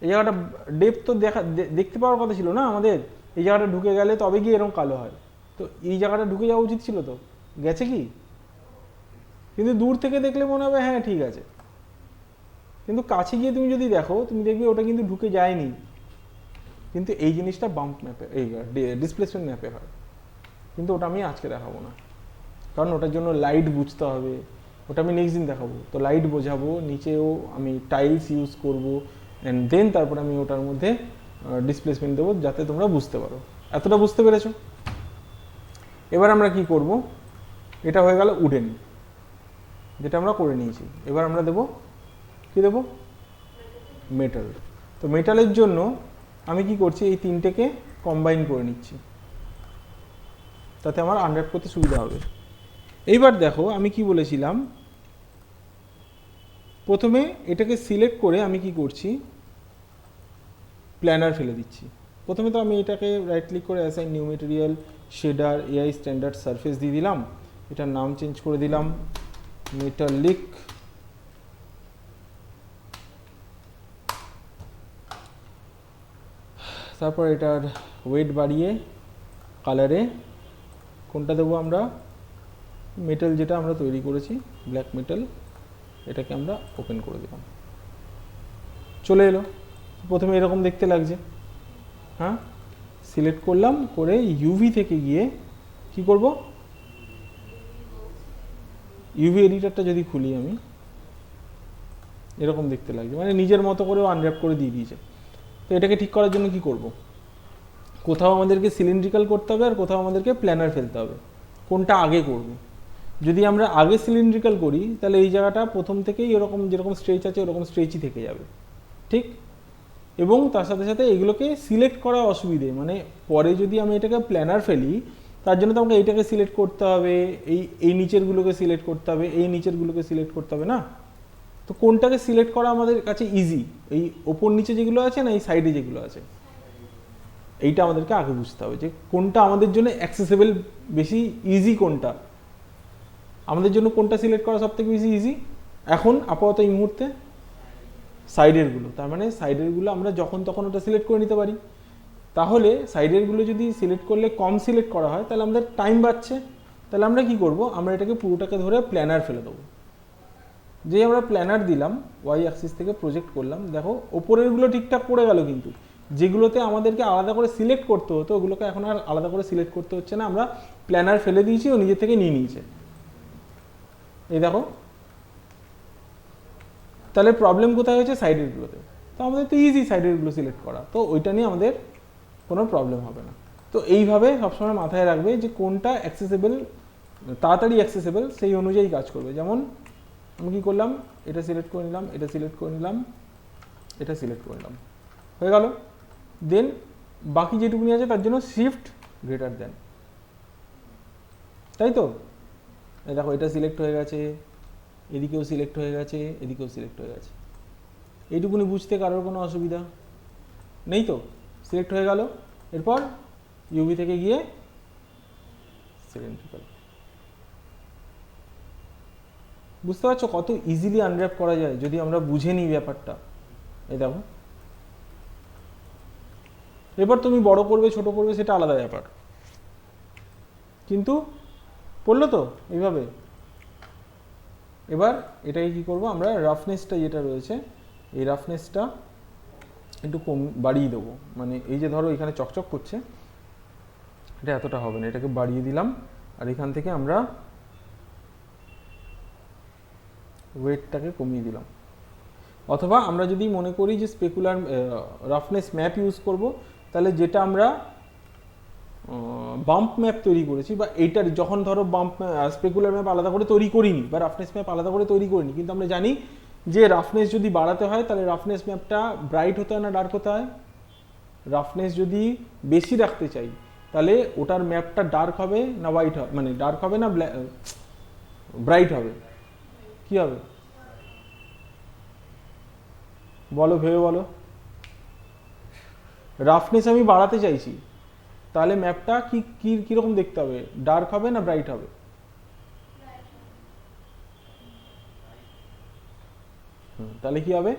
এই জায়গাটা ডেপথ তো দেখতে পাওয়ার কথা ছিল না আমাদের, এই জায়গাটা ঢুকে গেলে তবে গিয়ে এরকম কালো হয়। তো এই জায়গাটা ঢুকে যাওয়া উচিত ছিল, তো গেছে কি? কিন্তু দূর থেকে দেখলে মনে হবে হ্যাঁ ঠিক আছে, কিন্তু কাছে গিয়ে তুমি যদি দেখো তুমি দেখবে ওটা কিন্তু ঢুকে যায়নি, কিন্তু এই জিনিসটা বাম্প ম্যাপে এই ডিসপ্লেসমেন্ট ম্যাপে হয়। কিন্তু ওটা আমি আজকে দেখাবো না, কারণ ওটার জন্য লাইট বুঝতে হবে, ওটা আমি নেক্সট দিন দেখাবো। তো লাইট বোঝাবো, নিচেও আমি টাইলস ইউজ করবো, অ্যান্ড দেন তারপর আমি ওটার মধ্যে ডিসপ্লেসমেন্ট দেবো যাতে তোমরা বুঝতে পারো। এতটা বুঝতে পেরেছো? এবার আমরা কি করব, এটা হয়ে গেল উডেন, যেটা আমরা করে নিয়েছি। এবার আমরা দেবো কি দেবো, মেটাল। তো মেটালের জন্য আমি কি করছি, এই তিনটেকে কম্বাইন করে নিচ্ছি, তাতে আমার আনর‍্যাপ করতে সুবিধা হবে। এইবার দেখো আমি কি বলেছিলাম, প্রথমে এটাকে সিলেক্ট করে আমি কি করছি, প্ল্যানার ফেলে দিচ্ছি। প্রথমে তো আমি এটাকে রাইট ক্লিক করে assign new material, shader, AI standard surface দিয়ে দিলাম, এটার নাম চেঞ্জ করে দিলাম মেটালিক। তারপর এটার ওয়েট বাড়িয়ে কালারে কোনটা দেবো আমরা, মেটাল যেটা আমরা তৈরি করেছি ব্ল্যাক মেটাল, এটাকে আমরা ওপেন করে দিলাম, চলে এলো। প্রথমে এরকম দেখতে লাগছে, হ্যাঁ। সিলেক্ট করলাম, করে ইউভি থেকে গিয়ে কি করব, ইউভি এডিটরটা যদি খুলি আমি, এরকম দেখতে লাগছে, মানে নিজের মতো করেও আনর‍্যাপ করে দিয়ে দিয়েছে। তো এটাকে ঠিক করার জন্য কি করব, কোথাও আমাদেরকে সিলিন্ড্রিক্যাল করতে হবে আর কোথাও আমাদেরকে প্ল্যানার ফেলতে হবে, কোনটা আগে করব। যদি আমরা আগে সিলিন্ড্রিক্যাল করি তাহলে এই জায়গাটা প্রথম থেকেই এরকম যেরকম স্ট্রেচ আছে ওরকম স্ট্রেচই থেকে যাবে, ঠিক। এবং তার সাথে সাথে এগুলোকে সিলেক্ট করা অসুবিধে, মানে পরে যদি আমি এটাকে প্ল্যানার ফেলি তার জন্য তো আমাকে এইটাকে সিলেক্ট করতে হবে, এই নিচেরগুলোকে সিলেক্ট করতে হবে, এই নিচেরগুলোকে সিলেক্ট করতে হবে না। তো কোনটাকে সিলেক্ট করা আমাদের কাছে ইজি, এই ওপর নিচে যেগুলো আছে না এই সাইডে যেগুলো আছে, এইটা আমাদেরকে আগে বুঝতে হবে যে কোনটা আমাদের জন্য অ্যাক্সেসেবল বেশি ইজি, কোনটা আমাদের জন্য কোনটা সিলেক্ট করা সব থেকে বেশি ইজি এখন আপাতত এই মুহূর্তে, সাইডেরগুলো। তার মানে সাইডেরগুলো আমরা যখন তখন ওটা সিলেক্ট করে নিতে পারি। তাহলে সাইডেরগুলো যদি সিলেক্ট করলে কম সিলেক্ট করা হয় তাহলে আমাদের টাইম বাঁচছে। তাহলে আমরা কি করব, আমরা এটাকে পুরোটাকে ধরে প্ল্যানার ফেলে দেবো। যে আমরা প্ল্যানার দিলাম, ওয়াই অ্যাক্সিস থেকে প্রজেক্ট করলাম, দেখো ওপরেরগুলো ঠিকঠাক পড়ে গেল, কিন্তু যেগুলোতে আমাদেরকে আলাদা করে সিলেক্ট করতে হতো ওগুলোকে এখন আর আলাদা করে সিলেক্ট করতে হচ্ছে না, আমরা প্ল্যানার ফেলে দিয়েছি, ও নিজে থেকে নিয়ে নিয়েছে। এই দেখো, তাহলে প্রবলেম কোথায় হয়েছে, সাইডেরগুলোতে। তো আমাদের তো ইজি সাইডেরগুলো সিলেক্ট করা, তো ওইটা নিয়ে আমাদের কোনো প্রবলেম হবে না। তো এইভাবে সবসময় মাথায় রাখবে যে কোনটা অ্যাক্সেসেবল, তাড়াতাড়ি অ্যাক্সেসেবল, সেই অনুযায়ী কাজ করবে। যেমন আমি কী করলাম, এটা সিলেক্ট করে নিলাম, এটা সিলেক্ট করে নিলাম, এটা সিলেক্ট করে নিলাম, হয়ে গেল। দেন বাকি যেটুকুনি আছে তার জন্য শিফট গ্রেটার দেন, তাই তো। এই দেখো এটা সিলেক্ট হয়ে গেছে, এদিকেও সিলেক্ট হয়ে গেছে, এদিকেও সিলেক্ট হয়ে গেছে। এইটুকুনি বুঝতে কারোর কোনো অসুবিধা নেই তো, সিলেক্ট হয়ে গেল। এরপর ইউভি থেকে গিয়ে সিলিন্ড্রিক্যাল, বুঝতে পারছো কত ইজিলি আনর‍্যাপ করা যায় যদি আমরা বুঝে নিই ব্যাপারটা। এই দেখো, এবার তুমি বড় করবে ছোট করবে সেটা আলাদা ব্যাপার, কিন্তু পড়লো তো এইভাবে। এবার এটাকে কি করব, আমরা রাফনেসটা যেটা রয়েছে এই রাফনেসটা একটু কম বাড়িয়ে দেবো, মানে এই যে ধরো এখানে চকচক করছে, এটা এতটা হবে না, এটাকে বাড়িয়ে দিলাম। আর এখান থেকে আমরা ওয়েটটাকে কমিয়ে দিলাম। অথবা আমরা যদি মনে করি যে স্পেকুলার রাফনেস ম্যাপ ইউজ করব, তাহলে যেটা আমরা বাম্প ম্যাপ তৈরি করেছি, বা এইটার যখন ধরো বাম্প স্পেকুলার ম্যাপ আলাদা করে তৈরি করিনি বা রাফনেস ম্যাপ আলাদা করে তৈরি করিনি, কিন্তু আমরা জানি যে রাফনেস যদি বাড়াতে হয় তাহলে রাফনেস ম্যাপটা ব্রাইট হতে হয় না ডার্ক হতে হয়। রাফনেস যদি বেশি রাখতে চাই তাহলে ওটার ম্যাপটা ডার্ক হবে না হোয়াইট হবে, মানে ডার্ক হবে না ব্রাইট হবে, কি হবে বলো, ভেবে বলো। রাফনেস আমি বাড়াতে চাইছি, তাহলে ম্যাপটা কি কিরকম দেখতে হবে, ডার্ক হবে না ব্রাইট হবে? তাহলে কি হবে,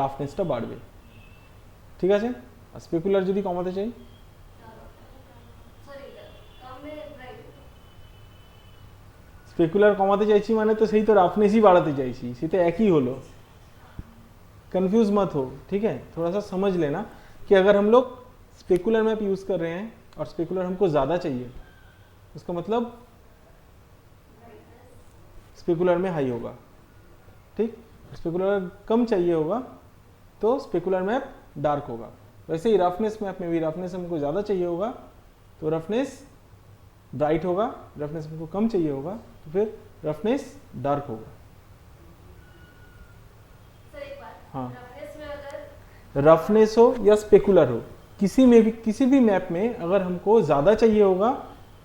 রাফনেসটা বাড়বে, ঠিক আছে। আর স্পেকুলার যদি কমাতে চাই, স্পেকুলার কমাতে চাইছি মানে তো সেই তো রাফনেসই বাড়াতে চাইছি, সেটা একই হলো। कंफ्यूज मत हो, ठीक है, थोड़ा सा समझ लेना कि अगर हम लोग स्पेकुलर मैप यूज़ कर रहे हैं और स्पेकुलर हमको ज़्यादा चाहिए, उसका मतलब स्पेकुलर में हाई होगा, ठीक। स्पेकुलर कम चाहिए होगा तो स्पेकुलर मैप डार्क होगा। वैसे ही रफनेस मैप में भी रफनेस हमको ज़्यादा चाहिए होगा तो रफनेस ब्राइट होगा, रफनेस हमको कम चाहिए होगा तो फिर रफनेस डार्क होगा। सर एक बात, हाँ, रफनेस में अगर रफनेस हो या स्पेकुलर हो, किसी में भी किसी भी मैप में अगर हमको ज़्यादा चाहिए होगा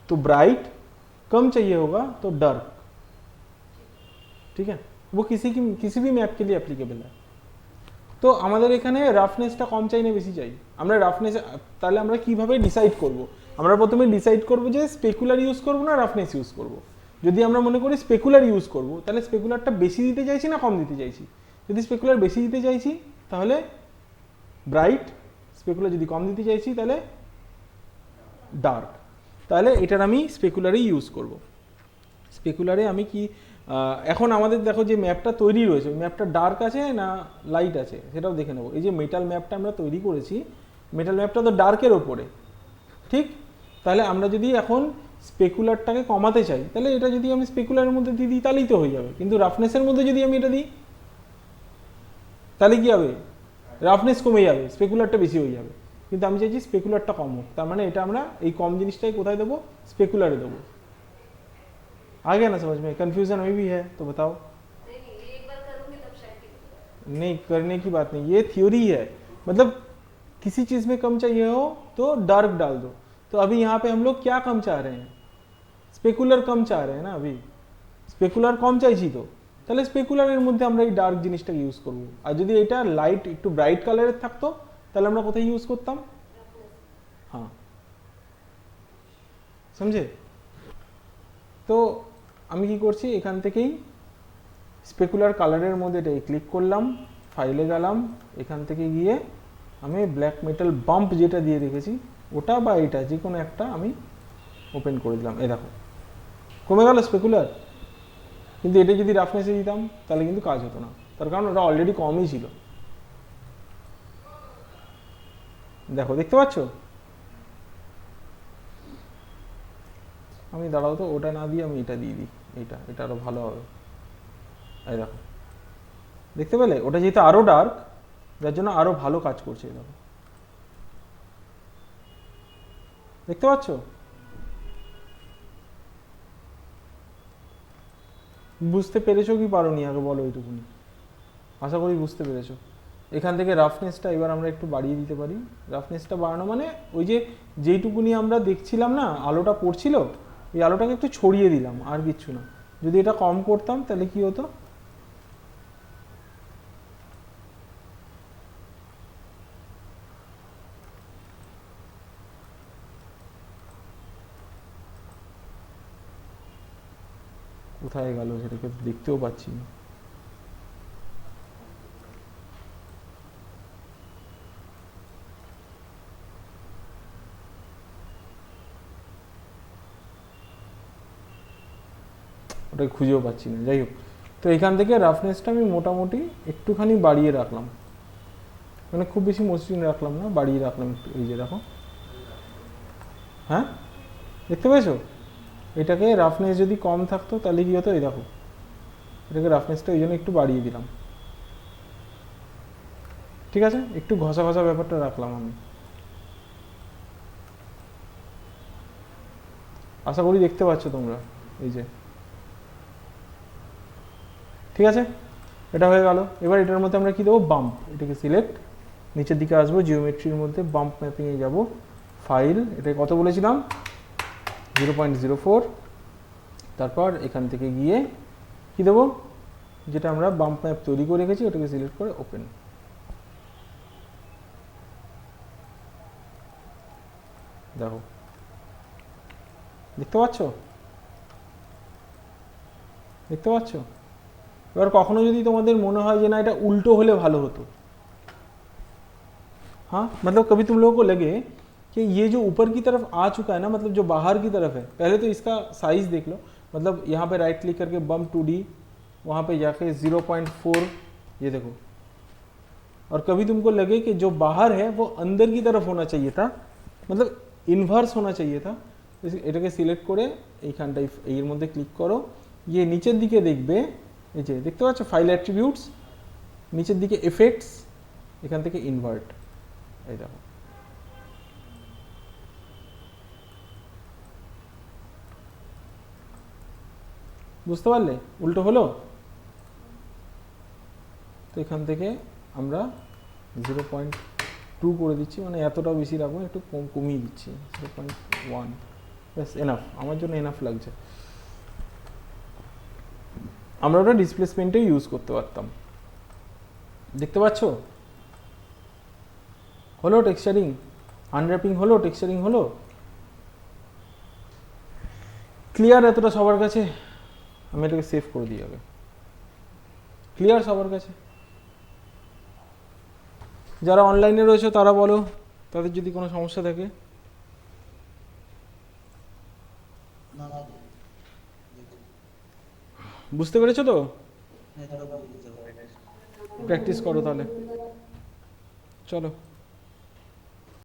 तो ब्राइट, कम चाहिए होगा तो डार्क, ठीक है। वो किसी भी मैप के लिए অ্যাপ্লিকেবল है। তো আমাদের এখানে রাফনেসটা কম চাই না বেশি চাই, আমরা রাফনেস তাহলে আমরা কিভাবে ডিসাইড করব? আমরা প্রথমে ডিসাইড করব যে স্পেকুলার ইউজ করব না রাফনেস ইউজ করব। যদি আমরা মনে করি স্পেকুলার ইউজ করব তাহলে স্পেকুলারটা বেশি দিতে চাইছি না কম দিতে চাইছি? যদি স্পেকুলার বেশি দিতে চাইছি তাহলে ব্রাইট, স্পেকুলার যদি কম দিতে চাইছি তাহলে ডার্ক। তাহলে এটার আমি স্পেকুলারই ইউজ করব। স্পেকুলারে আমি কি এখন আমাদের দেখো যে ম্যাপটা তৈরি রয়েছে ওই ম্যাপটা ডার্ক আছে না লাইট আছে সেটাও দেখে নেবো। এই যে মেটাল ম্যাপটা আমরা তৈরি করেছি, মেটাল ম্যাপটা তো ডার্কের ওপরে, ঠিক। তাহলে আমরা যদি এখন স্পেকুলারটাকে কমাতে চাই তাহলে এটা যদি আমি স্পেকুলারের মধ্যে দিয়ে দিই তাহলেই তো হয়ে যাবে, কিন্তু রাফনেসের মধ্যে যদি আমি এটা দিই তাহলে কি হবে? রাফনেস কমে যাবে, স্পেকুলারটা বেশি হয়ে যাবে। কিন্তু আমি চাইছি স্পেকুলারটা কম হোক, তার মানে এটা আমরা এই কম জিনিসটাই কোথায় দেবো? স্পেকুলারে দেবো। आ गया ना समझ में? कंफ्यूजन अभी भी है तो बताओ। नहीं, एक बार करूंगी तब शायद ठीक हो जाएगा। नहीं, करने की बात नहीं, ये थ्योरी है। मतलब किसी चीज़ में कम चाहिए हो तो डार्क डाल दो। तो अभी यहाँ पे हम लोग क्या कम चाह रहे हैं? स्पेकुलर कम चाह रहे हैं ना, अभी स्पेकुलर कम চাইছি তো, তাহলে স্পেকুলারের মধ্যে আমরা এই ডার্ক জিনিসটাকে ইউজ করব। আর যদি এটা লাইট একটু ব্রাইট কালারের থাকতো তাহলে আমরা কোথায় ইউজ করতাম? হ্যাঁ, समझे? তো আমি কি করছি, এখান থেকেই স্পেকুলার কালারের মধ্যে এটাই ক্লিক করলাম, ফাইলে গেলাম, এখান থেকে গিয়ে আমি ব্ল্যাক মেটাল বাম্প যেটা দিয়ে রেখেছি ওটা বা এটা যে কোনো একটা আমি ওপেন করে দিলাম। এই দেখো কমে গেল স্পেকুলার। কিন্তু এটা যদি রাফনেসে দিতাম তাহলে কিন্তু কাজ হতো না, তার কারণ ওটা অলরেডি কমই ছিল। দেখো, দেখতে পাচ্ছ? আমি দাঁড়াও তো, ওটা না দিয়ে আমি এটা দিয়ে দিই, এটা আরো ভালো হবে। এই দেখো, দেখতে পেলে? ওটা যেহেতু আরো ডার্ক যার জন্য আরো ভালো কাজ করছে। দেখো, দেখতে পাচ্ছ? বুঝতে পেরেছো কি পারোনি আগে বলো এইটুকুনি। আশা করি বুঝতে পেরেছো। এখান থেকে রাফনেসটা এবার আমরা একটু বাড়িয়ে দিতে পারি। রাফনেসটা বাড়ানো মানে ওই যে যেইটুকুনি আমরা দেখছিলাম না আলোটা পড়ছিল, এই আলোটাকে একটু ছড়িয়ে দিলাম, আর কিচ্ছু না। যদি এটা কম করতাম তাহলে কি হতো? কোথায় গেল সেটাকে দেখতেও পাচ্ছি না। ওটা খুঁজেও পাচ্ছি না, যাই হোক। তো এখান থেকে রাফনেসটা আমি মোটামুটি একটুখানি বাড়িয়ে রাখলাম, মানে খুব বেশি মসৃণ রাখলাম না, বাড়িয়ে রাখলাম একটু। এই যে দেখো, হ্যাঁ দেখতে পেয়েছো? এটাকে রাফনেস যদি কম থাকতো তাহলে কি হতো? এই দেখো, এটাকে রাফনেসটা ওই জন্য একটু বাড়িয়ে দিলাম, ঠিক আছে? একটু ঘষা ঘষা ব্যাপারটা রাখলাম আমি। আশা করি দেখতে পাচ্ছ তোমরা। এই যে, ঠিক আছে, এটা হয়ে গেল। এবার এটার মধ্যে আমরা কি দেবো? বাম্প। এটাকে সিলেক্ট, নিচের দিকে আসবো, জিওমেট্রির মধ্যে বাম্প ম্যাপিংয়ে যাব, ফাইল, এটা কত বলেছিলাম? 0.04। তারপর এখান থেকে গিয়ে কি দেবো? যেটা আমরা বাম্প ম্যাপ তৈরি করে রেখেছি ওটাকে সিলেক্ট করে ওপেন। দেখো, দেখতে পাচ্ছ? দেখতে পাচ্ছ? এবার কখনো যদি তোমাদের মনে হয় যে না এটা उल्टो হলে ভালো হতো, हाँ मतलब कभी तुम लोगों को लगे कि ये जो ऊपर की तरफ आ चुका है ना, मतलब जो बाहर की तरफ है, पहले तो इसका साइज देख लो। मतलब यहाँ पे राइट क्लिक करके बम्प 2D, वहाँ पे जाके 0.4, ये देखो और कभी तुमको लगे कि जो बाहर है वो अंदर की तरफ होना चाहिए था, मतलब इनभार्स होना चाहिए था, এটাকে সিলেক্ট করে এইখানটায় এর মধ্যে ক্লিক করো, গিয়ে নিচের দিকে দেখবে, এই যে দেখতে পাচ্ছ ফাইল অ্যাট্রিবিউটস, নিচের দিকে এফেক্টস, এখান থেকে ইনভার্ট, এই দেখো বুঝতে পারলে উল্টো হলো। তো এখান থেকে আমরা 0.2 করে দিচ্ছি, মানে এতটাও বেশি রাখবো, একটু কমিয়ে দিচ্ছি 0.1, ব্যাস এনাফ, আমার জন্য এনাফ লাগছে। আমরা ওটা ডিসপ্লেসমেন্টে ইউজ করতে পারতাম। দেখতে পাচ্ছ হলো টেক্সচারিং, আনর্যাপিং হলো, টেক্সচারিং হলো, ক্লিয়ার এতটা সবার কাছে? আমি এটাকে সেভ করে দিই আগে। ক্লিয়ার সবার কাছে? যারা অনলাইনে রয়েছে তারা বলো, তাদের যদি কোনো সমস্যা থাকে। বুঝতে পেরেছো তো? প্র্যাকটিস করো তাহলে, চলো।